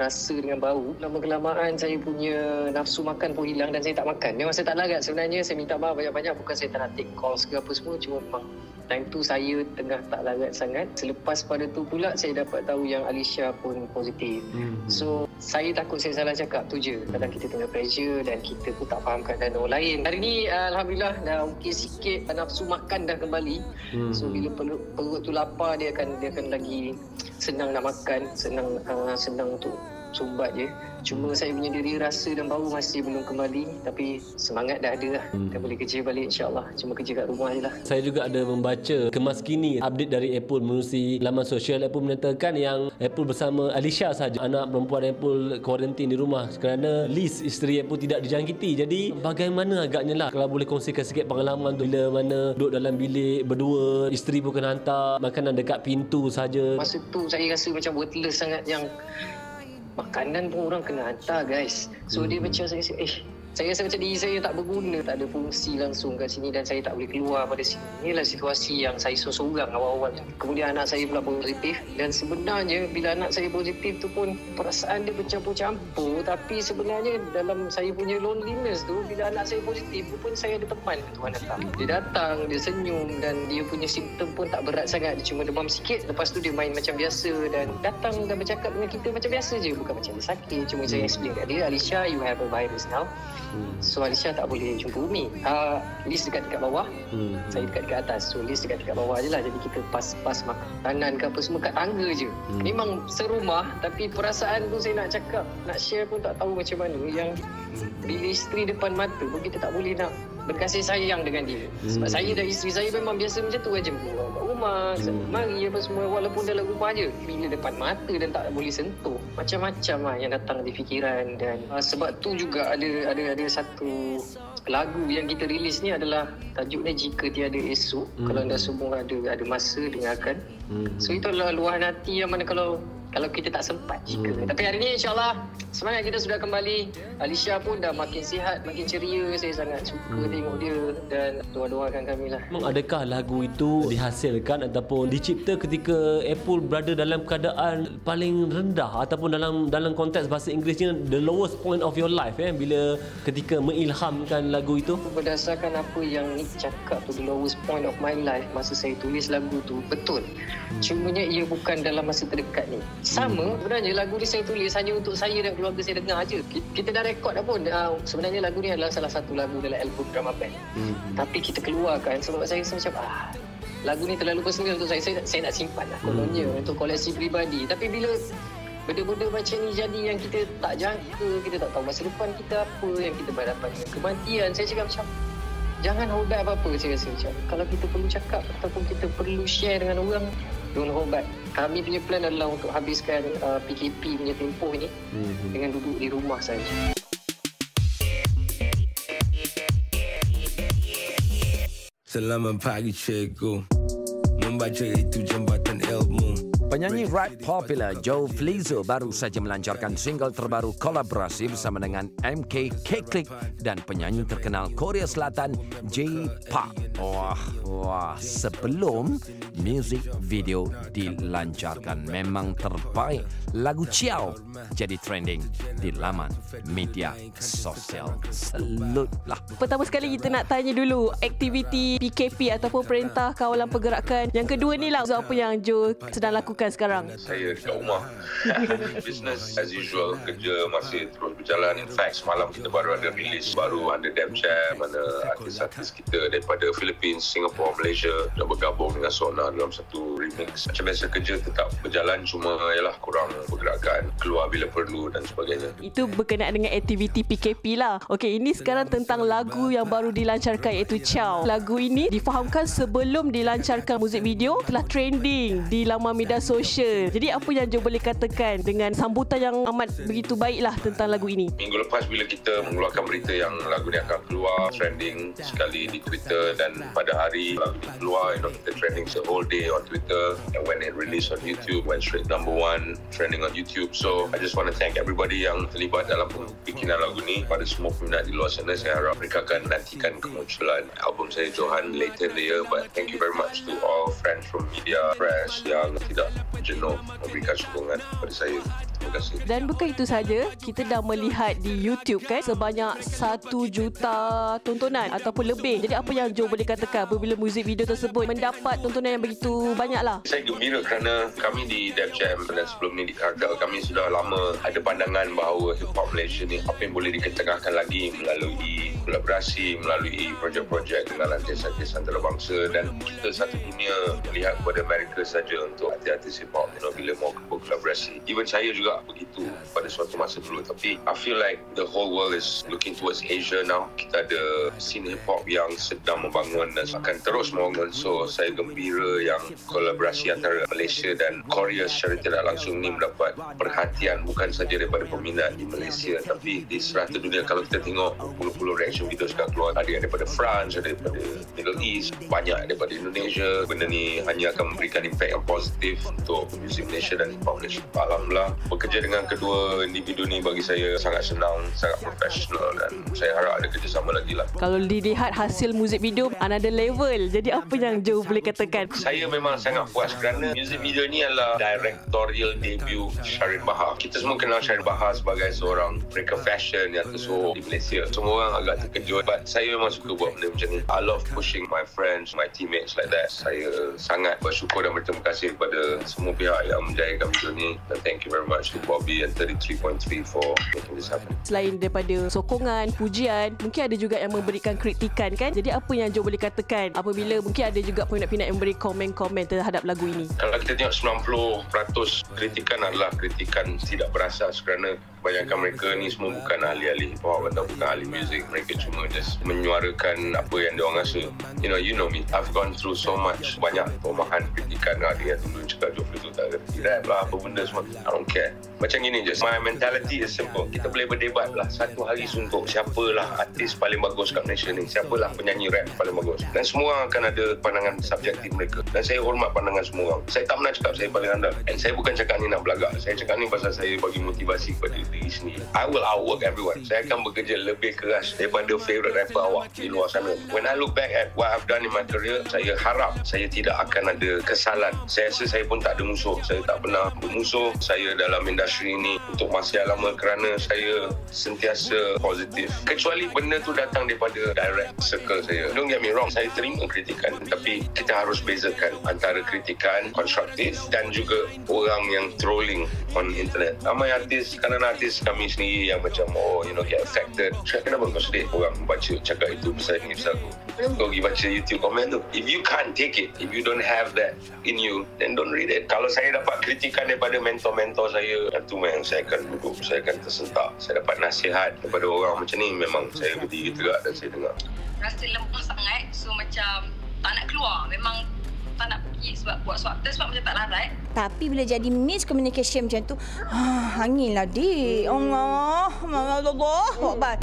rasa dengan bau. Lama-kelamaan saya punya nafsu makan pun hilang dan saya tak makan. Memang saya tak larat sebenarnya. Saya minta maaf banyak-banyak. Bukan saya tak nak take calls ke apa semua. Cuma memang time tu saya tengah tak larat sangat. Selepas pada tu pula saya dapat tahu yang Alisha pun positif. So saya takut saya salah cakap tu je. Kadang kita tengah pressure dan kita pun tak faham keadaan orang lain. Hari ni Alhamdulillah dah okey sikit, nafsu makan dah kembali. So bila perut tu lapar dia akan lagi senang nak makan, senang untuk sumbat je. Cuma saya punya diri rasa dan bau masih belum kembali. Tapi semangat dah ada lah. Kita boleh kerja balik insyaAllah. Cuma kerja kat rumah je lah. Saya juga ada membaca kemas kini update dari Apple melalui laman sosial. Apple menyatakan yang Apple bersama Alisha saja, anak perempuan Apple, kuarantin di rumah kerana Liz, isteri Apple, tidak dijangkiti. Jadi bagaimana agaknya lah, kalau boleh kongsikan sikit pengalaman tu, bila mana duduk dalam bilik berdua, isteri pun kena hantar makanan dekat pintu saja. Masa tu saya rasa macam worthless sangat, yang makanan pun orang kena hantar guys. So dia macam saya rasa macam diri saya tak berguna, tak ada fungsi langsung kat sini dan saya tak boleh keluar pada sini. Inilah situasi yang saya seorang awal-awal. Kemudian anak saya pula positif dan sebenarnya bila anak saya positif tu pun perasaan dia bercampur-campur, tapi sebenarnya dalam saya punya loneliness tu, bila anak saya positif pun saya ada teman Tuhan datang. Dia datang, dia senyum dan dia punya simptom pun tak berat sangat. Dia cuma demam sikit, lepas tu dia main macam biasa dan datang dan bercakap dengan kita macam biasa je, bukan macam dia sakit. Cuma saya explain kat dia, Alisha, you have a virus now. So Alisha tak boleh jumpa Umi. Liz dekat bawah, saya dekat atas. So Liz dekat bawah je lah. Jadi kita pas makanan ke apa semua kat tangga je. Memang serumah, tapi perasaan tu saya nak cakap, nak share pun tak tahu macam mana. Yang bila isteri depan mata pun kita tak boleh nak berkasih sayang dengan dia. Sebab saya dan isteri saya memang biasa macam tu aja. Kat rumah, mari apa semua, walaupun dalam rumah je. Bila depan mata dan tak boleh sentuh, macam-macam lah yang datang di fikiran. Dan sebab tu juga ada satu lagu yang kita rilis ni adalah tajuknya Jika Tiada Esok. Kalau anda semua ada masa dengarkan. So itu adalah luahan hati yang mana kalau kita tak sempat jika. Tapi hari ni insyaAllah semangat kita sudah kembali. Alisha pun dah makin sihat, makin ceria. Saya sangat suka tengok dia dan doa-doakan kami lah. Memang adakah lagu itu dihasilkan ataupun dicipta ketika Apple berada dalam keadaan paling rendah ataupun dalam konteks bahasa Inggerisnya the lowest point of your life, bila ketika mengilhamkan lagu itu? Berdasarkan apa yang Nick cakap tu, the lowest point of my life, masa saya tulis lagu tu, betul. Cumanya ia bukan dalam masa terdekat ni. Sama sebenarnya lagu ni saya tulis hanya untuk saya dan keluarga saya dengar aje. Kita dah rekod dah pun. Sebenarnya lagu ni adalah salah satu lagu dalam album drama band. Tapi kita keluarkan sebab saya rasa macam lagu ni terlalu personal untuk saya nak simpan lah kononnya untuk koleksi peribadi. Tapi bila benda-benda macam ni jadi yang kita tak jangka, kita tak tahu masa depan kita apa, yang kita berhadapan dengan kematian, saya cakap macam jangan hold back apa-apa. Saya rasa macam kalau kita perlu cakap ataupun kita perlu share dengan orang, don't hold back. Kami punya plan adalah untuk habiskan PKP punya tempoh ni dengan duduk di rumah saja. Selamat pagi cikgu, membaca itu jembatan ilmu. Penyanyi rap popular Joe Flizzo baru saja melancarkan single terbaru kolaborasi bersama dengan MK K-Click dan penyanyi terkenal Korea Selatan J-Pop. Wah, sebelum music video dilancarkan, memang terbaik. Lagu Ciao jadi trending di laman media sosial. Salut lah. Pertama sekali kita nak tanya dulu aktiviti PKP ataupun Perintah Kawalan Pergerakan yang kedua ni lah, apa yang Joe sedang lakukan sekarang? Saya dekat rumah. Business as usual, kerja masih terus berjalan. In fact, semalam kita baru ada release baru under Damn Share, mana artis-artis kita daripada filem Philippines, Singapore, Malaysia dah bergabung dengan Sona dalam satu remix. Macam biasa kerja tetap berjalan, cuma ialah kurang pergerakan, keluar bila perlu dan sebagainya. Itu berkenaan dengan aktiviti PKP lah. Okey, ini sekarang tentang lagu yang baru dilancarkan iaitu Ciao. Lagu ini difahamkan sebelum dilancarkan muzik video telah trending di laman media sosial. Jadi apa yang Joe boleh katakan dengan sambutan yang amat begitu baiklah tentang lagu ini? Minggu lepas bila kita mengeluarkan berita yang lagu ni akan keluar, trending sekali di Twitter, dan pada hari lagu ni keluar, kita trending the whole day on Twitter, and when it released on YouTube, went straight number 1 trending on YouTube. So I just want to thank everybody yang terlibat dalam pembikinan lagu ni. Pada semua peminat di luar sana, saya harap mereka akan nantikan kemunculan album saya Johan later in the year. But thank you very much to all friends from media, press yang tidak jenuh memberikan sokongan kepada saya. Terima kasih. Dan bukan itu saja, kita dah melihat di YouTube kan sebanyak 1 juta tontonan ataupun lebih. Jadi apa yang Joe boleh katakan apabila muzik video tersebut mendapat tontonan yang begitu banyak lah? Saya gembira kerana kami di Def Jam dan sebelum ni di Cartel, kami sudah lama ada pandangan bahawa hip hop Malaysia ni apa yang boleh diketengahkan lagi melalui kolaborasi, melalui projek-projek dengan artis-artis antarabangsa, dan kita satu dunia melihat kepada Amerika saja untuk artis-artis hip hop bila mau berkolaborasi. Even saya juga begitu pada suatu masa dulu, tapi I feel like the whole world is looking towards Asia now. Kita ada scene hip hop yang sedang membangun dan akan terus membangun. So saya gembira yang kolaborasi antara Malaysia dan Korea secara tidak langsung ni mendapat perhatian bukan saja daripada peminat di Malaysia tapi di serata dunia. Kalau kita tengok puluh-puluh reaction video sudah keluar, ada yang daripada France, ada daripada Middle East, banyak daripada Indonesia. Benda ni hanya akan memberikan impact yang positif untuk muzik Malaysia dan hip hop Malaysia. Alhamdulillah, bekerja dengan kedua individu ni bagi saya sangat senang, sangat profesional, dan saya harap ada kerjasama lagi lah. Kalau dilihat hasil muzik video, another level. Jadi apa yang Joe boleh katakan? Saya memang sangat puas kerana muzik video ni adalah directorial debut Syarin Bahar. Kita semua kenal Syarin Bahar sebagai seorang mereka fashion yang tersohor di Malaysia. Semua orang agak terkejut, but saya memang suka buat benda macam ni. I love pushing my friends, my teammates like that. Saya sangat bersyukur dan berterima kasih kepada semua pihak yang menjayakan video ni, dan thank you very much to Bobby and 33.3 for making this happen. Selain daripada sokongan, pujian, mungkin ada juga yang memberikan kritikan kan? Jadi apa yang Joe boleh katakan apabila mungkin ada juga peminat-peminat yang memberi komen-komen terhadap lagu ini? Kalau kita tengok 90% kritikan adalah kritikan tidak berasas kerana kebanyakan mereka ni semua bukan ahli-ahli hip hop atau bukan ahli muzik. Mereka cuma just menyuarakan apa yang diorang rasa. You know me. I've gone through so much. Banyak perumahan kritikan. Ada yang dulu cakap Joe tu tak kerti rap lah, apa benda semua. I don't care. Macam gini je. My mentality is simple. Kita boleh berdebat lah. Satu hari suntuk. Siapalah artis paling bagus kat Malaysia ni? Siapalah penyanyi rap paling bagus? Dan semua orang akan ada pandangan subjektif mereka. Dan saya hormat pandangan semua orang. Saya tak pernah cakap saya paling andal. Dan saya bukan cakap ni nak belagak. Saya cakap ni pasal saya bagi motivasi kepada diri sendiri. I will outwork everyone. Saya akan bekerja lebih keras daripada favourite rapper awak di luar sana. When I look back at what I've done in my career, saya harap saya tidak akan ada kesalahan. Saya rasa saya pun tak ada musuh. Saya tak pernah bermusuh. Saya dalam industri ini untuk masa yang lama kerana saya sentiasa positif. Kecuali benda tu datang daripada direct circle saya. Don't get me wrong, saya terima kritikan. Tapi kita harus bezakan antara kritikan konstruktif dan juga orang yang trolling on internet. Ramai artis, kanan artis kami sendiri yang macam get affected. Kenapa kau sedih orang baca cakap itu pasal ni pasal aku? Kenapa kau pergi baca YouTube komen tu? If you can't take it, if you don't have that in you, then don't read it. Kalau saya dapat kritikan daripada mentor-mentor saya, itu memang saya akan duduk, saya akan tersentak. Saya dapat nasihat daripada orang macam ni, memang saya berdiri tegak dan saya dengar. Rasa lemah sangat, so macam tak nak keluar. Memang tak nak pergi sebab buat swab test sebab macam tak larat. Tapi bila jadi miscommunication macam tu, hanginlah dik. Allah Akbar.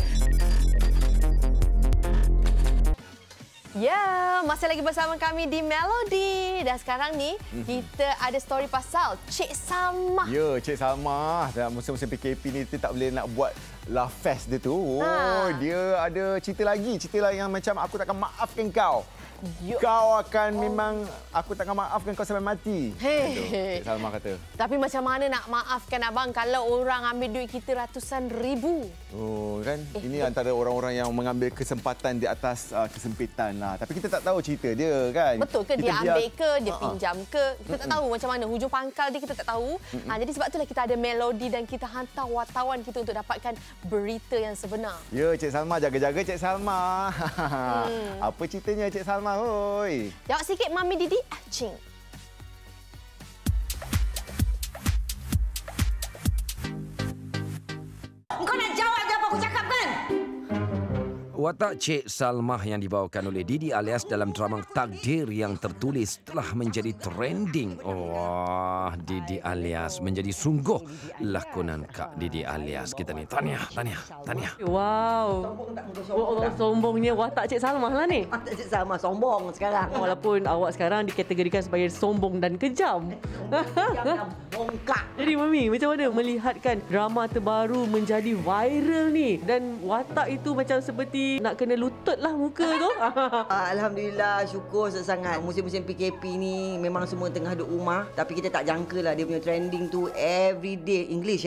Ya, masih lagi bersama kami di Melody. Dan sekarang ni, kita ada story pasal Cik Salmah. Ya, Cik Salmah. Dalam musim-musim PKP ni, kita tak boleh nak buat Love Fest dia tu. Dia ada cerita lagi. Cerita lah yang macam aku takkan maafkan kau. Kau akan memang aku takkan maafkan kau sampai mati. Cik Salmah kata. Tapi macam mana nak maafkan abang kalau orang ambil duit kita ratusan ribu? Oh kan, ini antara orang-orang yang mengambil kesempatan di atas kesempitan lah. Tapi kita tak tahu cerita dia kan. Betul ke dia ambil ke, dia pinjam ke? Kita tak tahu macam mana hujung pangkal dia, kita tak tahu. Jadi sebab itulah kita ada Melody dan kita hantar wartawan kita untuk dapatkan berita yang sebenar. Ya, Cik Salma, jaga-jaga Cik Salma. Apa ceritanya Cik Salma, hoi? Jawab sikit Mami Didi Acing. Kau nak jawab je apa aku cakap kan? Watak Cik Salmah yang dibawakan oleh Didi Alias dalam drama Takdir yang tertulis telah menjadi trending. Wah, Didi Alias menjadi sungguh lakonan Kak Didi Alias. Kita ni tahniah. Wow. Sombongnya watak Cik Salmah lah ni. Watak Cik Salmah sombong sekarang. Walaupun awak sekarang dikategorikan sebagai sombong dan kejam. Bongkak. Jadi Mami, macam mana melihatkan drama terbaru menjadi viral ni? Dan watak itu macam seperti nak kena lutut lah muka tu. Alhamdulillah, syukur sangat. Musim-musim PKP ni memang semua tengah duduk rumah. Tapi kita tak jangka lah dia punya trending tu everyday. English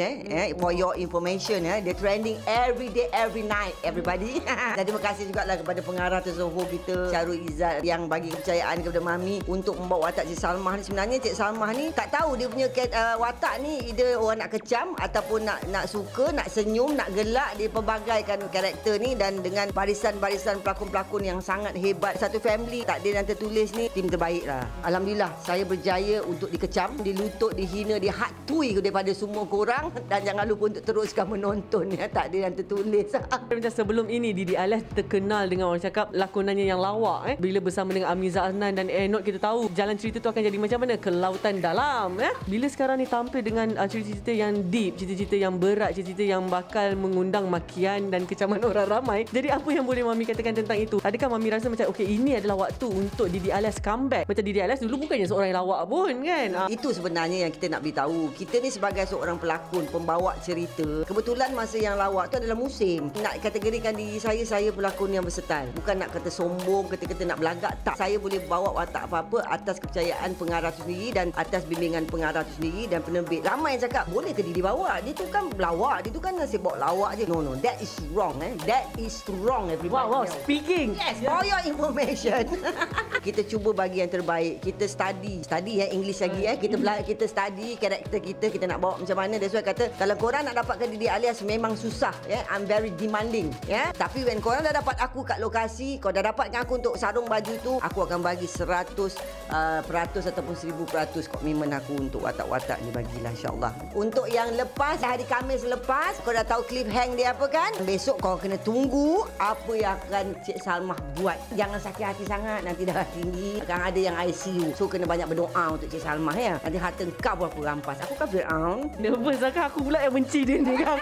for your information. Dia trending every day, every night, everybody. Dan terima kasih juga lah kepada pengarah tersohor kita, Syarul Izzat, yang bagi kepercayaan kepada Mami untuk membawa watak Cik Salmah ni. Sebenarnya Cik Salmah ni tak tahu dia punya watak ni either orang nak kecam ataupun nak suka, nak senyum, nak gelak. Dia pelbagaikan karakter ni dan dengan barisan-barisan pelakon-pelakon yang sangat hebat. Satu family Takdir yang tertulis ni tim terbaik lah. Alhamdulillah, saya berjaya untuk dikecam, dilutut, dihina, dihatui daripada semua korang. Dan jangan lupa untuk teruskan menonton Takdir yang tertulis. Macam sebelum ini Didi Alias terkenal dengan orang cakap lakonannya yang lawak. Bila bersama dengan Amiza Aznan dan Enot, kita tahu jalan cerita tu akan jadi macam mana, ke lautan dalam. Bila sekarang ni tampil dengan cerita-cerita yang deep, cerita-cerita yang berat, cerita-cerita yang bakal mengundang makian dan kecaman orang ramai. Jadi apa yang boleh Mami katakan tentang itu? Adakah Mami rasa macam okey, ini adalah waktu untuk Didi Alias comeback? Macam Didi Alias dulu bukannya seorang yang lawak pun kan? Itu sebenarnya yang kita nak beritahu. Kita ni sebagai seorang pelakon, pembawa cerita, kebetulan masa yang lawak tu adalah musim. Nak kategorikan diri saya pelakon yang bersetal. Bukan nak kata sombong, kata-kata nak belagak. Tak. Saya boleh bawa watak apa-apa atas kepercayaan pengarah tu sendiri dan atas bimbingan pengarah tu sendiri dan penerbit. Ramai yang cakap, boleh ke Didi bawa? Dia tu kan pelawak. Dia tu kan nasib bawa lawak je. No. That is wrong. That is wrong, everybody. Wow, speaking. Yes, for your information. Kita cuba bagi yang terbaik. Kita study English lagi. Kita study karakter kita nak bawa macam mana. That's why kata, kalau korang nak dapatkan Didi Alias memang susah. I'm very demanding. Tapi when korang dah dapat aku kat lokasi, kau dah dapatkan aku untuk sarung baju tu, aku akan bagi 100% ataupun 1000% komitmen aku untuk watak-watak ni, bagilah insyaAllah. Untuk yang lepas, hari Khamis lepas, kau dah tahu cliffhanger dia apa kan? Besok kau kena tunggu apa yang akan Cik Salmah buat. Jangan sakit hati sangat, nanti darah tinggi, akan ada yang ICU. So kena banyak berdoa untuk Cik Salmah ya. Nanti harta kau berapa rampas. Aku kan Fir'aun. Nervous lah kan, aku pula yang benci dia ni kan.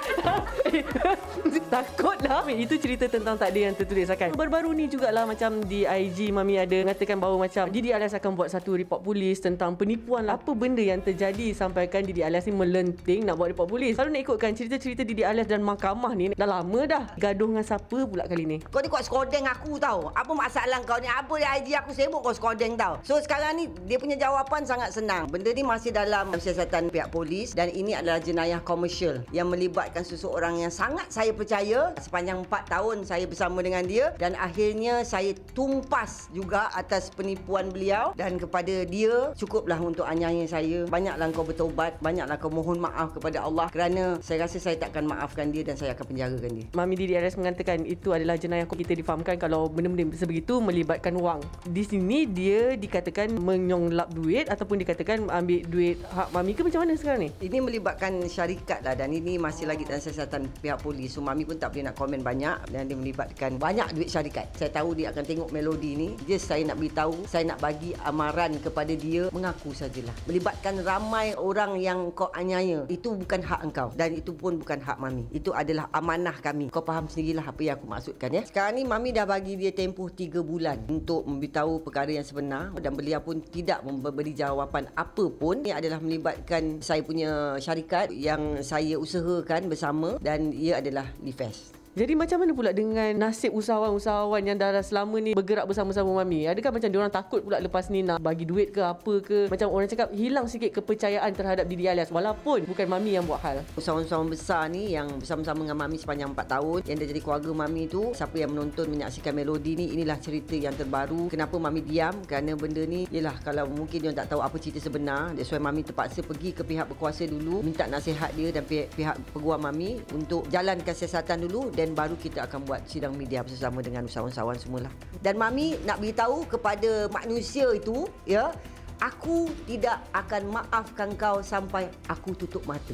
Takutlah. Itu cerita tentang Takdir yang tertulis kan. Baru-baru ni jugalah macam di IG Mami ada mengatakan bahawa macam Didi Alias akan buat satu report polis tentang penipuan. Apa benda yang terjadi sampaikan Didi Alias ni melenting nak buat report polis? Kalau nak ikutkan cerita-cerita Didi Alias dan mahkamah ni, dah lama dah. Gaduh dengan siapa pula kali ni? Kau ni kuat skodeng aku tau. Apa masalah kau ni? Apa di IG aku sibuk kau skodeng tau. So sekarang ni dia punya jawapan sangat senang. Benda ni masih dalam siasatan pihak polis dan ini adalah jenayah komersial yang melibatkan seseorang yang sangat saya percaya. Sepanjang 4 tahun saya bersama dengan dia dan akhirnya saya tumpas juga atas penipuan beliau dan kepada dia, cukuplah untuk aniaya saya. Banyaklah kau bertaubat, banyaklah kau mohon maaf kepada Allah kerana saya rasa saya takkan maafkan dia dan saya akan penjarakan dia. Mami Didi Alias mengatakan itu adalah jenayah. Kita difahamkan kalau benda-benda sebegitu melibatkan wang. Di sini dia dikatakan menyonglap duit ataupun dikatakan ambil duit hak Mami ke macam mana sekarang ni? Ini melibatkan syarikat lah dan ini masih lagi dalam siasatan pihak polis. So Mami pun tak boleh nak komen banyak dan dia melibatkan banyak duit syarikat. Saya tahu dia akan tengok melodi ni. Just saya nak beritahu, saya nak bagi amaran kepada dia, mengaku sajalah. Melibatkan ramai orang yang kau aniaya. Itu bukan hak engkau dan itu pun bukan hak Mami. Itu adalah amanah kami. Kau faham sendirilah apa yang aku maksudkan ya. Sekarang ni Mami dah bagi dia tempoh 3 bulan untuk memberitahu perkara yang sebenar dan beliau pun tidak memberi jawapan apa pun. Ini adalah melibatkan saya punya syarikat yang saya usahakan bersama dan ia adalah Lifest. Jadi macam mana pula dengan nasib usahawan-usahawan yang dah selama ni bergerak bersama-sama Mami? Adakah macam diorang takut pula lepas ni nak bagi duit ke apa ke? Macam orang cakap hilang sikit kepercayaan terhadap diri Alias walaupun bukan Mami yang buat hal. Usahawan-usahawan besar ni yang bersama-sama dengan Mami sepanjang 4 tahun yang dah jadi keluarga Mami tu, siapa yang menonton menyaksikan Melody ni, inilah cerita yang terbaru. Kenapa Mami diam? Kerana benda ni ialah kalau mungkin dia tak tahu apa cerita sebenar. That's why Mami terpaksa pergi ke pihak berkuasa dulu, minta nasihat dia dan pihak peguam Mami untuk jalankan siasatan dulu dan baru kita akan buat sidang media bersama dengan usahawan-usahawan semualah. Dan Mami nak beritahu kepada manusia itu, ya, aku tidak akan maafkan kau sampai aku tutup mata.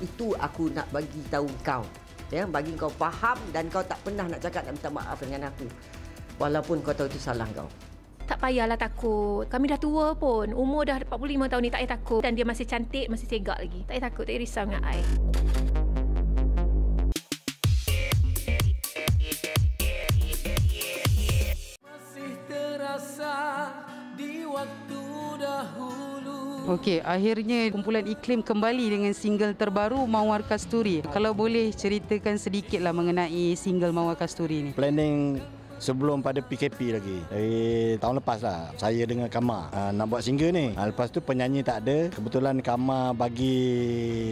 Itu aku nak bagi tahu kau. Ya, bagi kau faham dan kau tak pernah nak cakap nak minta maaf dengan aku. Walaupun kau tahu itu salah kau. Tak payahlah takut. Kami dah tua pun. Umur dah 45 tahun ni, tak payah takut. Dan dia masih cantik, masih segak lagi. Tak payah takut, tak payah risau dengan I. Masih terasa di waktu dahulu. Okey, akhirnya kumpulan Iklim kembali dengan single terbaru Mawar Kasturi. Kalau boleh ceritakan sedikitlah mengenai single Mawar Kasturi ni. Planning sebelum pada PKP lagi. Dari tahun lepas lah. Saya dengan Kama nak buat single ni. Lepas tu penyanyi tak ada. Kebetulan Kama bagi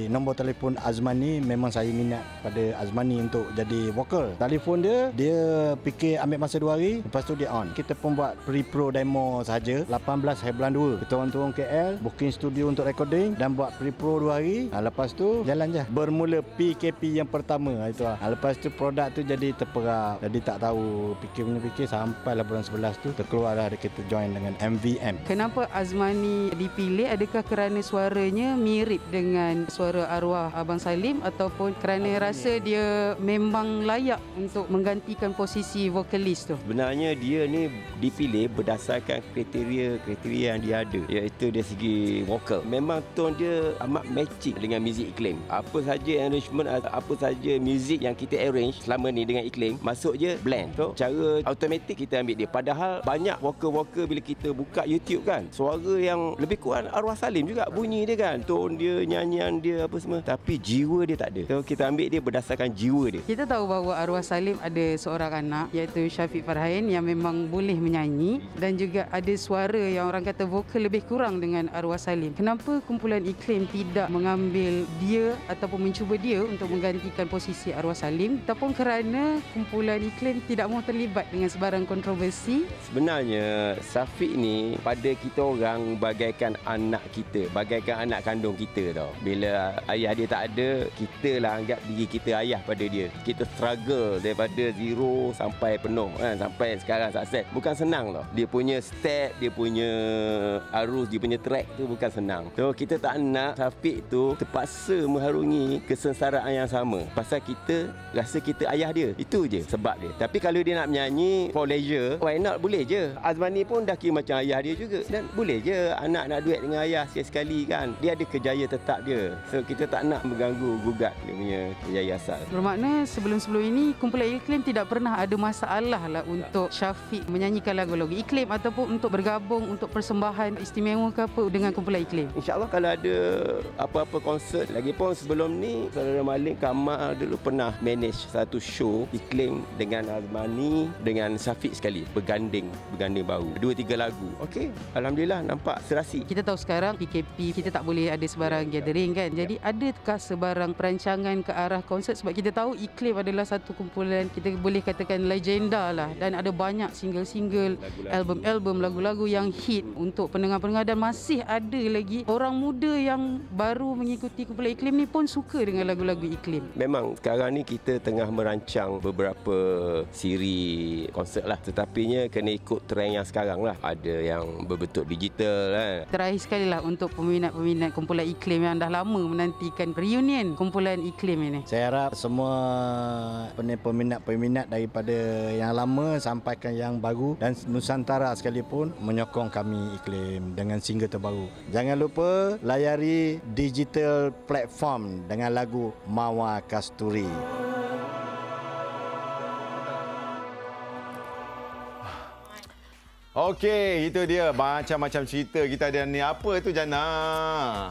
nombor telefon Azmani. Memang saya minat pada Azmani untuk jadi vokal. Telefon dia fikir ambil masa 2 hari. Lepas tu dia on. Kita pun buat pre-pro demo saja. 18 hari bulan 2. Kita orang turun KL. Booking studio untuk recording. Dan buat pre-pro 2 hari. Lepas tu jalan je. Bermula PKP yang pertama. Itu lah. Lepas tu produk tu jadi terperap. Jadi tak tahu fikir sampailah bulan 11 tu terkeluarlah kita join dengan MVM. Kenapa Azmani dipilih? Adakah kerana suaranya mirip dengan suara arwah Abang Salim ataupun kerana rasa dia memang layak untuk menggantikan posisi vokalis tu? Sebenarnya dia ni dipilih berdasarkan kriteria yang dia ada, iaitu dari segi vokal. Memang tone dia amat matching dengan muzik Iklim. Apa saja arrangement, apa saja muzik yang kita arrange selama ni dengan Iklim, masuk je blend. So cara automatik kita ambil dia. Padahal banyak vokal-vokal bila kita buka YouTube kan, suara yang lebih kurang arwah Salim juga bunyi dia kan, tone dia, nyanyian dia apa semua, tapi jiwa dia tak ada. So kita ambil dia berdasarkan jiwa dia. Kita tahu bahawa arwah Salim ada seorang anak iaitu Syafiq Farhain yang memang boleh menyanyi dan juga ada suara yang orang kata vokal lebih kurang dengan arwah Salim. Kenapa kumpulan Iklim tidak mengambil dia ataupun mencuba dia untuk menggantikan posisi arwah Salim, ataupun kerana kumpulan Iklim tidak mahu terlibat dengan sebarang kontroversi? Sebenarnya Syafiq ni pada kita orang bagaikan anak kita, bagaikan anak kandung kita tau. Bila ayah dia tak ada, kita lah anggap diri kita ayah pada dia. Kita struggle daripada zero sampai penuh kan, sampai sekarang sukses. Bukan senang tau. Dia punya step, dia punya arus, dia punya track tu bukan senang. So kita tak nak Syafiq tu terpaksa mengharungi kesengsaraan yang sama. Pasal kita rasa kita ayah dia. Itu je sebab dia. Tapi kalau dia nak menyanyi for leisure, why not? Boleh je. Azmani pun dah kira macam ayah dia juga. Dan boleh je anak nak duet dengan ayah sekali-sekali kan. Dia ada kejayaan tetap dia. So kita tak nak mengganggu gugat dia punya kejayaan asal. Bermakna sebelum-sebelum ini kumpulan Iklim tidak pernah ada masalah lah untuk Syafiq menyanyikan lagu-lagu Iklim ataupun untuk bergabung untuk persembahan istimewa ke apa dengan kumpulan Iklim. InsyaAllah kalau ada apa-apa konsert. Lagipun sebelum ni Saudara Malik Kamal dulu pernah manage satu show Iklim dengan Azmani dengan Syafiq sekali, berganding baru 2-3 lagu. Okey, alhamdulillah nampak serasi. Kita tahu sekarang PKP kita tak boleh ada sebarang gathering kan. Jadi adakah sebarang perancangan ke arah konsert, sebab kita tahu Iklim adalah satu kumpulan kita boleh katakan legenda lah, dan ada banyak single-single, album-album, lagu-lagu yang hit untuk pendengar-pendengar, dan masih ada lagi orang muda yang baru mengikuti kumpulan Iklim ni pun suka dengan lagu-lagu Iklim. Memang sekarang ni kita tengah merancang beberapa siri konsert lah, tetapinya kena ikut trend yang sekarang lah. Ada yang berbentuk digital kan. Terakhir sekali lah untuk peminat-peminat kumpulan Iklim yang dah lama menantikan reunion kumpulan Iklim ini. Saya harap semua peminat-peminat daripada yang lama sampaikan yang baru, dan Nusantara sekalipun menyokong kami Iklim dengan single terbaru. Jangan lupa layari digital platform dengan lagu Mawar Kasturi. Okey, itu dia macam-macam cerita kita ada ni. Apa tu Jana?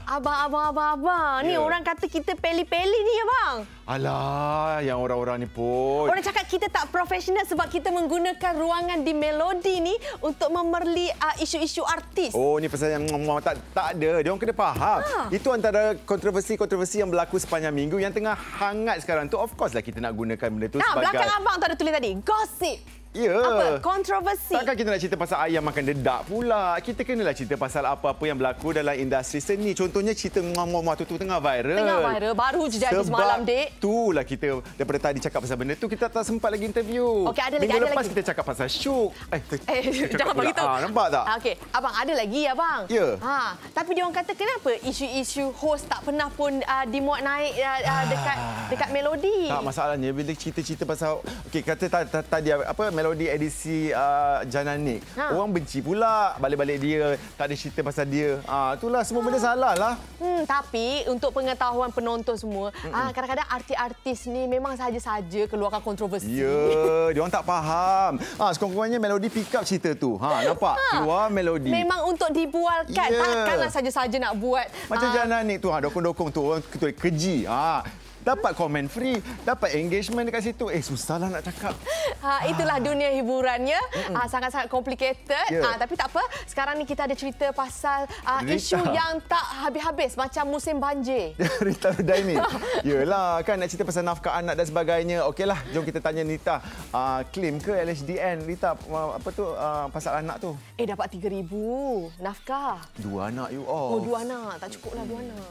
Abang. Ni orang kata kita peli-peli ni abang. Alah, yang orang-orang ni pun. Orang cakap kita tak profesional sebab kita menggunakan ruangan di Melody ni untuk memerli isu-isu artis. Oh, ni pasal yang tak ada. Dia orang kena faham. Itu antara kontroversi yang berlaku sepanjang minggu yang tengah hangat sekarang tu. Of course lah kita nak gunakan benda tu sebagai... belakang abang tu ada tulis tadi. Gosip. Ya. Apa? Kontroversi. Takkan kita nak cerita pasal ayam makan dedak pula. Kita kenalah cerita pasal apa-apa yang berlaku dalam industri seni. Contohnya cerita muah-muah tu tengah viral. Baru je jadi semalam, Dek. Itulah kita daripada tadi cakap pasal benda tu, kita tak sempat lagi interview. Okey, ada lagi. Minggu lepas kita cakap pasal Syuk. Jangan begitu. Nampak tak? Okey, abang ada lagi abang. Ya. Tapi dia orang kata kenapa isu-isu host tak pernah pun dimuat naik dekat Melody. Tak, masalahnya bila cerita-cerita pasal kata tadi apa Melody edisi Jana Nick. Orang benci pula balik-balik dia, tak ada cerita pasal dia. Itulah semua benda salah lah. Tapi untuk pengetahuan penonton semua, kadang-kadang artis-artis ni memang saja-saja keluarkan kontroversi. Ya, dia orang tak faham. Sekurang-kurangnya Melody pick up cerita tu. Nampak? Keluar Melody. Memang untuk dibualkan. Takkanlah saja-saja nak buat. Macam Jana Nick tu, dokong-dokong tu orang keji. Dapat komen free, dapat engagement dekat situ. Susahlah nak cakap. Itulah dunia hiburannya. Sangat-sangat complicated. Tapi tak apa. Sekarang ni kita ada cerita pasal isu yang tak habis-habis. Macam musim banjir. Rita Rudaini. Yelah, kan nak cerita pasal nafkah anak dan sebagainya. Okeylah, jom kita tanya Rita. Claim ke LHDN? Rita, apa tu pasal anak tu? Dapat 3,000 nafkah. 2 anak you all. 2 anak. Tak cukup lah 2 anak.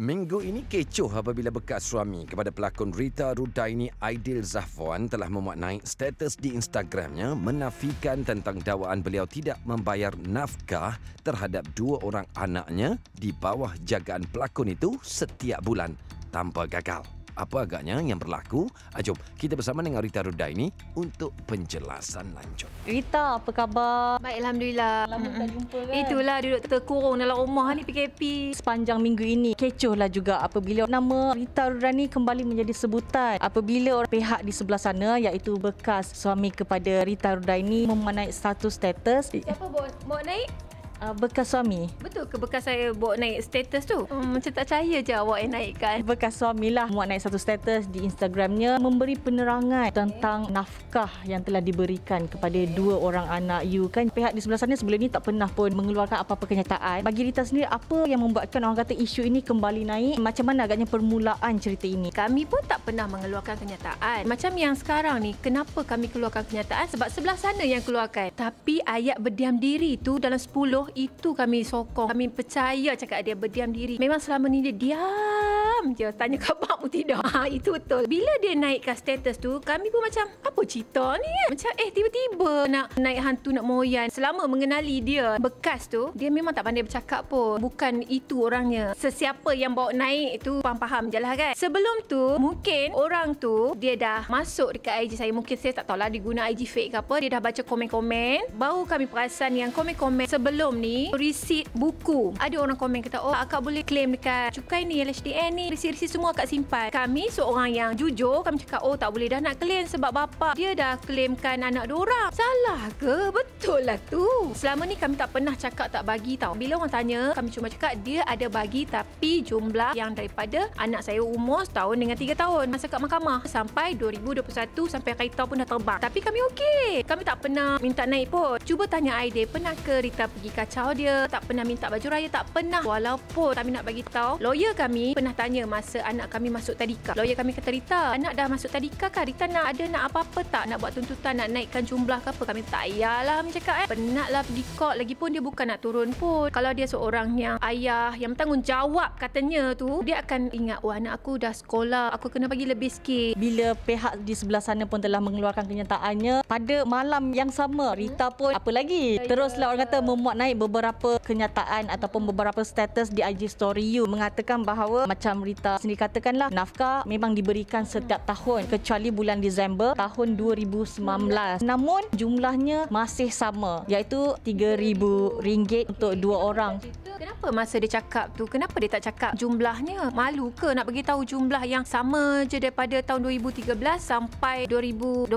Minggu ini kecoh apabila bekas suami kepada pelakon Rita Rudaini, Aidil Zafwan, telah memuat naik status di Instagramnya menafikan tentang dakwaan beliau tidak membayar nafkah terhadap 2 orang anaknya di bawah jagaan pelakon itu setiap bulan tanpa gagal. Apa agaknya yang berlaku? Jom kita bersama dengan Rita Rudaini untuk penjelasan lanjut. Rita, apa khabar? Baik, Alhamdulillah. Lama tak jumpa kan? Itulah duduk terkurung dalam rumah ni PKP. Sepanjang minggu ini kecohlah juga apabila nama Rita Rudaini kembali menjadi sebutan. Apabila orang pihak di sebelah sana iaitu bekas suami kepada Rita Rudaini memuat naik satu status. Siapa bawa naik? Bekas suami. Betul ke bekas saya bawa naik status tu? Macam tak percaya je awak yang naikkan. Bekas suami lah muat naik satu status di Instagramnya memberi penerangan tentang nafkah yang telah diberikan kepada 2 orang anak you. Kan pihak di sebelah sana sebelum ni tak pernah pun mengeluarkan apa-apa kenyataan. Bagi Rita sendiri, apa yang membuatkan orang kata isu ini kembali naik? Macam mana agaknya permulaan cerita ini? Kami pun tak pernah mengeluarkan kenyataan. Macam yang sekarang ni, kenapa kami keluarkan kenyataan? Sebab sebelah sana yang keluarkan. Tapi ayat berdiam diri tu dalam 10 itu kami sokong. Kami percaya cakap dia berdiam diri. Memang selama ni dia diam je. Tanya khabar pun tidak. Itu betul. Bila dia naikkan status tu, kami pun macam, apa cerita ni? Macam tiba-tiba nak naik hantu nak moyan. Selama mengenali dia bekas tu, dia memang tak pandai bercakap pun. Bukan itu orangnya. Sesiapa yang bawa naik tu faham je lah kan. Sebelum tu, mungkin orang tu dia dah masuk dekat IG saya. Mungkin saya tak tahulah dia guna IG fake ke apa. Dia dah baca komen-komen. Baru kami perasan yang komen-komen sebelum ni resit buku. Ada orang komen kata, akak boleh claim dekat cukai ni, LHDN ni, resit-resit semua akak simpan. Kami seorang yang jujur, kami cakap tak boleh dah nak claim sebab bapa dia dah claimkan anak diorang. Salah ke? Betul lah tu. Selama ni kami tak pernah cakap tak bagi tau. Bila orang tanya, kami cuma cakap dia ada bagi tapi jumlah yang daripada anak saya umur setahun dengan 3 tahun masa kat mahkamah sampai 2021 sampai kereta pun dah terbang. Tapi kami okey. Kami tak pernah minta naik pun. Cuba tanya Aidil, pernah ke Rita pergi kacau dia? Tak pernah minta baju raya, tak pernah. Walaupun kami nak bagi tahu, lawyer kami pernah tanya masa anak kami masuk tadika. Lawyer kami kata, Rita, anak dah masuk tadika kan? Rita nak apa-apa tak? Nak buat tuntutan, nak naikkan jumlah ke apa? Kami tak payahlah kami cakap. Penatlah pergi court. Lagipun dia bukan nak turun pun. Kalau dia seorang yang ayah yang bertanggungjawab katanya tu, dia akan ingat, anak aku dah sekolah, aku kena bagi lebih sikit. Bila pihak di sebelah sana pun telah mengeluarkan kenyataannya, pada malam yang sama Rita pun apa lagi? Teruslah orang kata memuat naik beberapa kenyataan ataupun beberapa status di IG story you mengatakan bahawa macam Rita sendiri katakanlah, nafkah memang diberikan setiap tahun kecuali bulan Disember tahun 2019. Namun jumlahnya masih sama iaitu RM3,000 untuk 2 orang. Kenapa masa dia cakap tu, kenapa dia tak cakap jumlahnya? Malu ke nak bagi tahu jumlah yang sama je daripada tahun 2013 sampai 2021?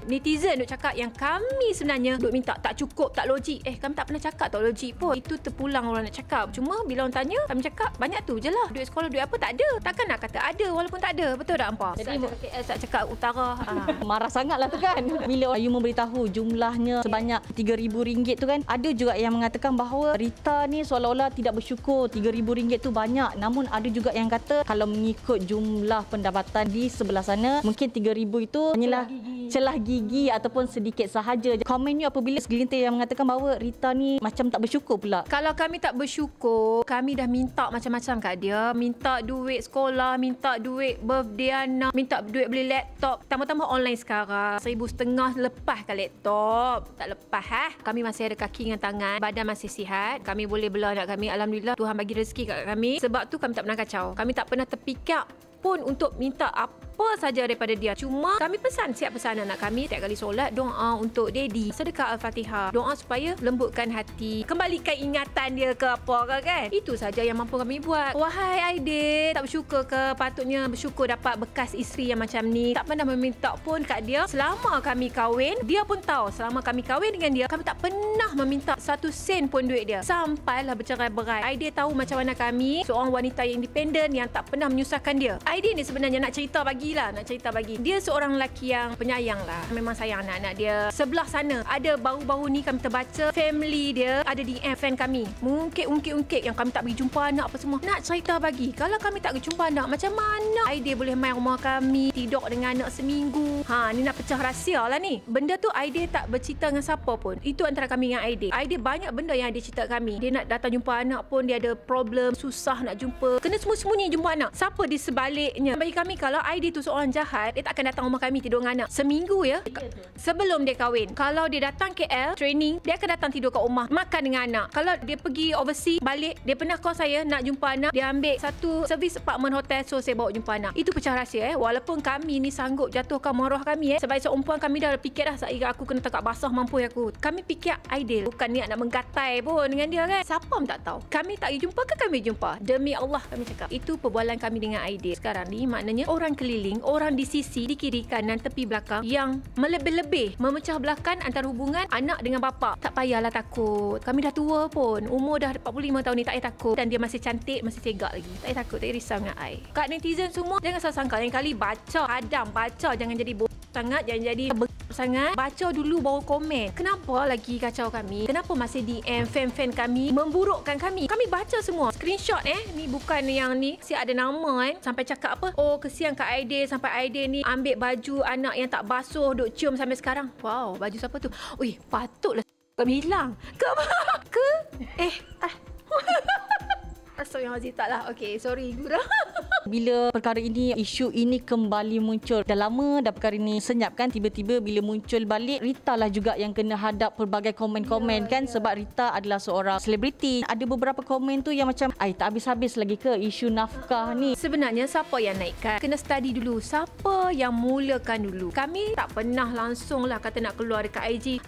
Netizen duk cakap yang kami sebenarnya duk minta tak cukup, tak logik. Kami tak pernah cakap tak logik pun. Itu terpulang orang nak cakap. Cuma bila orang tanya, kami cakap banyak tu je lah. Duit sekolah, duit apa tak ada. Takkan nak kata ada walaupun tak ada. Betul tak hampa? Jadi KL tak cakap utara. Marah sangat lah tu kan. Bila Ayu memberitahu jumlahnya sebanyak RM3,000 tu kan, ada juga yang mengatakan bahawa Rita ni seolah-olah tidak bersyukur. RM3,000 tu banyak. Namun ada juga yang kata kalau mengikut jumlah pendapatan di sebelah sana, mungkin RM3,000 itu hanyalah celah gigi ataupun sedikit sahaja. Komennya apabila segelintir yang mengatakan bahawa Rita ni macam tak bersyukur pula. Kalau kami tak bersyukur, kami dah minta macam-macam kat dia. Minta duit sekolah, minta duit birthday anak, minta duit beli laptop. Tambah-tambah online sekarang. RM1,500 lepaskan laptop. Tak lepas Kami masih ada kaki dengan tangan. Badan masih sihat. Kami boleh bela anak kami. Alhamdulillah Tuhan bagi rezeki kat kami. Sebab tu kami tak pernah kacau. Kami tak pernah terpikir pun untuk minta apa saja daripada dia. Cuma kami siap pesan anak kami setiap kali solat, doa untuk daddy, sedekah Al-Fatihah, doa supaya lembutkan hati, kembalikan ingatan dia ke apa ke kan. Itu saja yang mampu kami buat. Wahai Aidil, tak bersyukur ke? Patutnya bersyukur dapat bekas isteri yang macam ni. Tak pernah meminta pun kat dia. Selama kami kahwin, dia pun tahu selama kami kahwin dengan dia, kami tak pernah meminta 1 sen pun duit dia. Sampailah bercerai-berai. Aidil tahu macam mana kami, seorang wanita yang independen yang tak pernah menyusahkan dia. Aidil ni sebenarnya nak cerita bagi. Dia seorang lelaki yang penyayang lah. Memang sayang anak-anak dia. Sebelah sana ada baru-baru ni kami terbaca family dia ada DM fan kami. Ungkit-ungkit yang kami tak pergi jumpa anak apa semua. Nak cerita bagi. Kalau kami tak pergi jumpa anak, macam mana Aidil boleh main rumah kami, tidur dengan anak seminggu? Ni nak pecah rahsia lah ni. Benda tu Aidil tak bercerita dengan siapa pun. Itu antara kami dengan Aidil. Aidil banyak benda yang dia cerita kami. Dia nak datang jumpa anak pun dia ada problem, susah nak jumpa. Kena sembunyi jumpa anak. Siapa di sebaliknya? Bagi kami, kalau Aidil tu seorang jahat, dia tak akan datang rumah kami tidur dengan anak seminggu ya. Sebelum dia kahwin, kalau dia datang KL training, dia akan datang tidur kat rumah makan dengan anak. Kalau dia pergi overseas balik, dia pernah call saya nak jumpa anak, dia ambil satu servis apartment hotel, so saya bawa jumpa anak. Itu pecah rahsia walaupun kami ni sanggup jatuhkan maruah kami sebagai seorang perempuan. Kami dah fikir dah saya aku kena tekak basah mampu aku. Kami fikir Aidil bukan niat nak menggatai pun dengan dia kan. Siapa pun tak tahu. Kami tak pergi jumpa ke kami jumpa. Demi Allah kami cakap. Itu perbualan kami dengan Aidil. Sekarang ni maknanya orang keliling, orang di sisi, di kiri, kanan, tepi, belakang yang melebih-lebih memecah belahkan antara hubungan anak dengan bapa. Tak payahlah takut. Kami dah tua pun. Umur dah 45 tahun ni, tak payah takut. Dan dia masih cantik, masih tegak lagi. Tak payah takut, tak payah risau dengan I. Kat netizen semua, jangan salah sangka. Lain kali baca, hadam, baca. Jangan jadi sangat, jangan jadi sangat. Baca dulu baru komen. Kenapa lagi kacau kami? Kenapa masih DM fan-fan kami memburukkan kami? Kami baca semua. Screenshot ni bukan yang ni. Si ada nama sampai cakap apa? Oh, kesian Kak Aidil sampai Aidil ni ambil baju anak yang tak basuh duk cium sampai sekarang. Wow, baju siapa tu? Ui, patutlah kami hilang. Ke? Astagfirullahaladzim, taklah. Okey, sorry Gura. Bila perkara ini, isu ini kembali muncul. Dah lama dah perkara ini senyap kan. Tiba-tiba bila muncul balik, Rita lah juga yang kena hadap pelbagai komen-komen kan. Sebab Rita adalah seorang selebriti. Ada beberapa komen tu yang macam, tak habis-habis lagi ke isu nafkah ni. Sebenarnya siapa yang naikkan? Kena study dulu. Siapa yang mulakan dulu? Kami tak pernah langsung lah kata nak keluar dekat IG.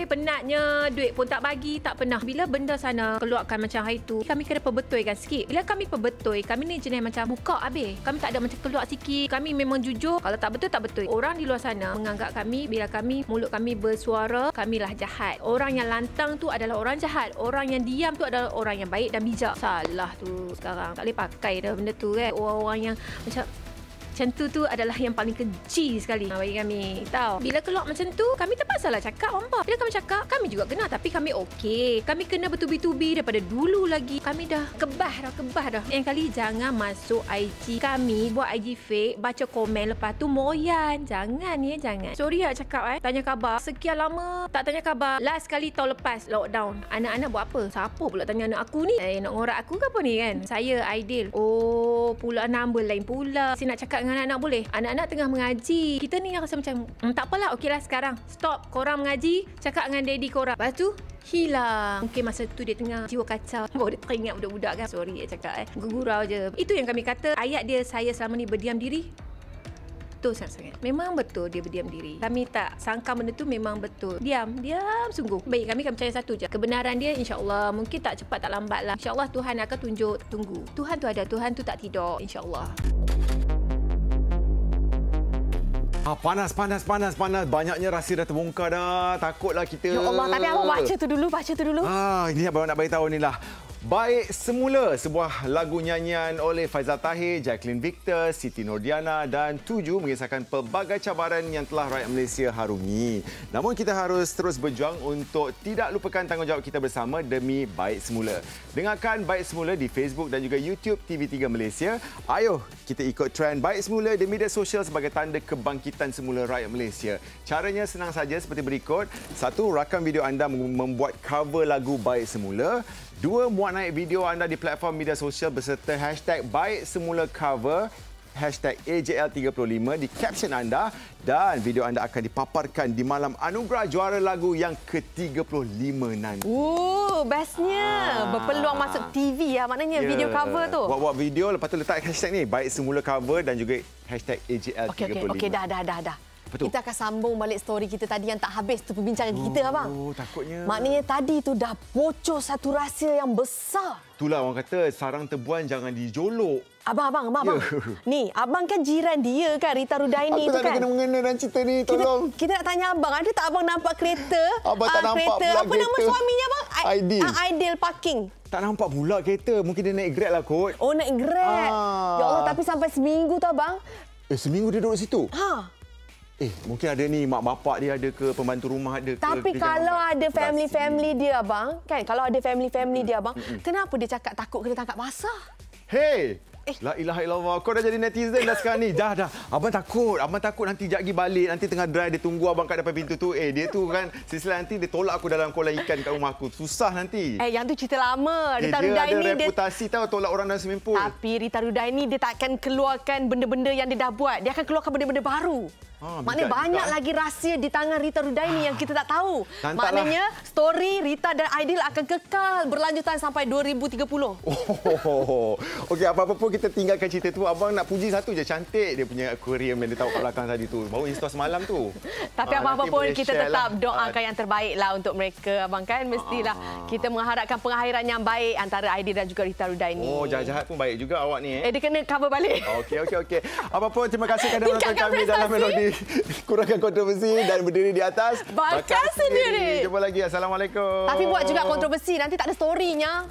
Penatnya, duit pun tak bagi. Tak pernah. Bila benda sana keluarkan macam hari tu, kami kena perbetulkan sikit. Bila kami perbetul, kami ni jenis macam buka habis. Kami tak ada macam keluar sikit. Kami memang jujur. Kalau tak betul, tak betul. Orang di luar sana menganggap kami, bila kami, mulut kami bersuara, kamilah jahat. Orang yang lantang tu adalah orang jahat. Orang yang diam tu adalah orang yang baik dan bijak. Salah tu sekarang. Tak boleh pakai dah benda tu kan. Orang-orang yang macam tu adalah yang paling keji sekali bagi kami. Tahu. Bila keluar macam tu, kami terpaksalah cakap hampa. Bila kami cakap, kami juga kena. Tapi kami okey. Kami kena bertubi-tubi daripada dulu lagi. Kami dah kebah dah. Yang kali jangan masuk IG kami, buat IG fake, baca komen lepas tu moyan. Jangan jangan. Sorry lah cakap tanya khabar. Sekian lama tak tanya khabar. Last kali tahun lepas lockdown. Anak-anak buat apa? Siapa pula tanya anak aku ni? Nak ngorak aku ke apa ni kan? Saya Aidil. Oh, pula number lain pula. Saya nak cakap dengan anak-anak boleh? Anak-anak tengah mengaji. Kita ni yang rasa macam tak apalah, okeylah sekarang. Stop. Korang mengaji, cakap dengan daddy korang. Lepas tu hilang. Mungkin masa tu dia tengah jiwa kacau. Baru dia teringat budak-budak kan. Sorry cakap. Gurau je. Itu yang kami kata. Ayat dia, saya selama ni berdiam diri. betul sangat. Memang betul dia berdiam diri. Kami tak sangka benda tu memang betul. Diam sungguh. Baik, kami akan percaya satu je. Kebenaran dia insya-Allah mungkin tak cepat tak lambat lah. Insya-Allah Tuhan akan tunjuk. Tunggu. Tuhan tu ada, Tuhan tu tak tidur, insya-Allah. Panas. Banyaknya rahsia dah terbongkar dah. Takutlah kita. Ya Allah, tapi abang baca tu dulu. Ini abang nak bagi tahu ni lah. Baik Semula, sebuah lagu nyanyian oleh Faizal Tahir, Jacqueline Victor, Siti Nordiana dan Tuju mengisahkan pelbagai cabaran yang telah rakyat Malaysia harungi. Namun kita harus terus berjuang untuk tidak lupakan tanggungjawab kita bersama demi Baik Semula. Dengarkan Baik Semula di Facebook dan juga YouTube TV3 Malaysia. Ayo kita ikut trend Baik Semula di media sosial sebagai tanda kebangkitan semula rakyat Malaysia. Caranya senang saja seperti berikut. 1. Rakam video anda membuat cover lagu Baik Semula. 2. Muat naik video anda di platform media sosial beserta hashtag Baik Semula Cover, hashtag AJL35 di caption anda dan video anda akan dipaparkan di malam anugerah juara lagu yang ke-35 nanti. Bestnya. Berpeluang masuk TV maknanya video cover tu. Buat video, lepas tu letak hashtag ni Baik Semula Cover dan juga hashtag AJL35. Okey, dah. Betul. Kita akan sambung balik story kita tadi yang tak habis tu perbincangan kita abang. Takutnya. Maknanya tadi tu dah bocor satu rahsia yang besar. Itulah orang kata sarang tebuan jangan dijolok. Abang. Ni, abang kan jiran dia kan, Rita Rudaini tu kan. Aku tak ada kena-mengena dalam cerita ni, tolong. Kita nak tanya abang, ada tak abang nampak kereta? Abang tak nampak pula kereta. Apa nama suaminya abang? Aidil Parking. Tak nampak pula kereta. Mungkin dia naik Grab lah kot. Oh, naik Grab. Ya Allah, tapi sampai seminggu tu abang. Seminggu dia duduk situ? Mungkin ada ni mak bapak dia ada ke, pembantu rumah ada ke. Tapi kalau ada family dia abang, kan? Kalau ada family dia abang, kenapa dia cakap takut kena tangkap basah? Hey! La ilaha illallah. Kau dah jadi netizen dah sekarang ni. Dah. Abang takut nanti sekejap lagi balik. Nanti tengah drive dia tunggu abang kat depan pintu tu. Dia tu kan silsilah nanti dia tolak aku dalam kolam ikan kat rumah aku. Susah nanti. Yang tu cerita lama. Rita dia Rudaini ada reputasi tahu tolak orang dalam swimming pool. Tapi Rita Rudaini dia tak akan keluarkan benda-benda yang dia dah buat. Dia akan keluarkan benda-benda baru. Maknanya banyak lagi rahsia di tangan Rita Rudaini yang kita tak tahu. Maknanya story Rita dan Aidil akan kekal berlanjutan sampai 2030. Okey, apa-apa pun kita tinggalkan cerita tu. Abang nak puji satu je, cantik dia punya aquarium yang dia tahu kat belakang tadi tu. Baru install semalam tu. Tapi apa-apa pun kita tetap doakan yang terbaik lah untuk mereka. Abang kan mestilah kita mengharapkan pengakhiran yang baik antara Aidil dan juga Rita Rudaini. Jahat-jahat pun baik juga awak ni. Dia kena cover balik. Okey. Apa-apa terima kasih kerana menonton kami dalam Melodi. Kurangkan kontroversi dan berdiri di atas bakas sendiri. Jumpa lagi. Assalamualaikum. Tapi buat juga kontroversi, nanti tak ada storynya.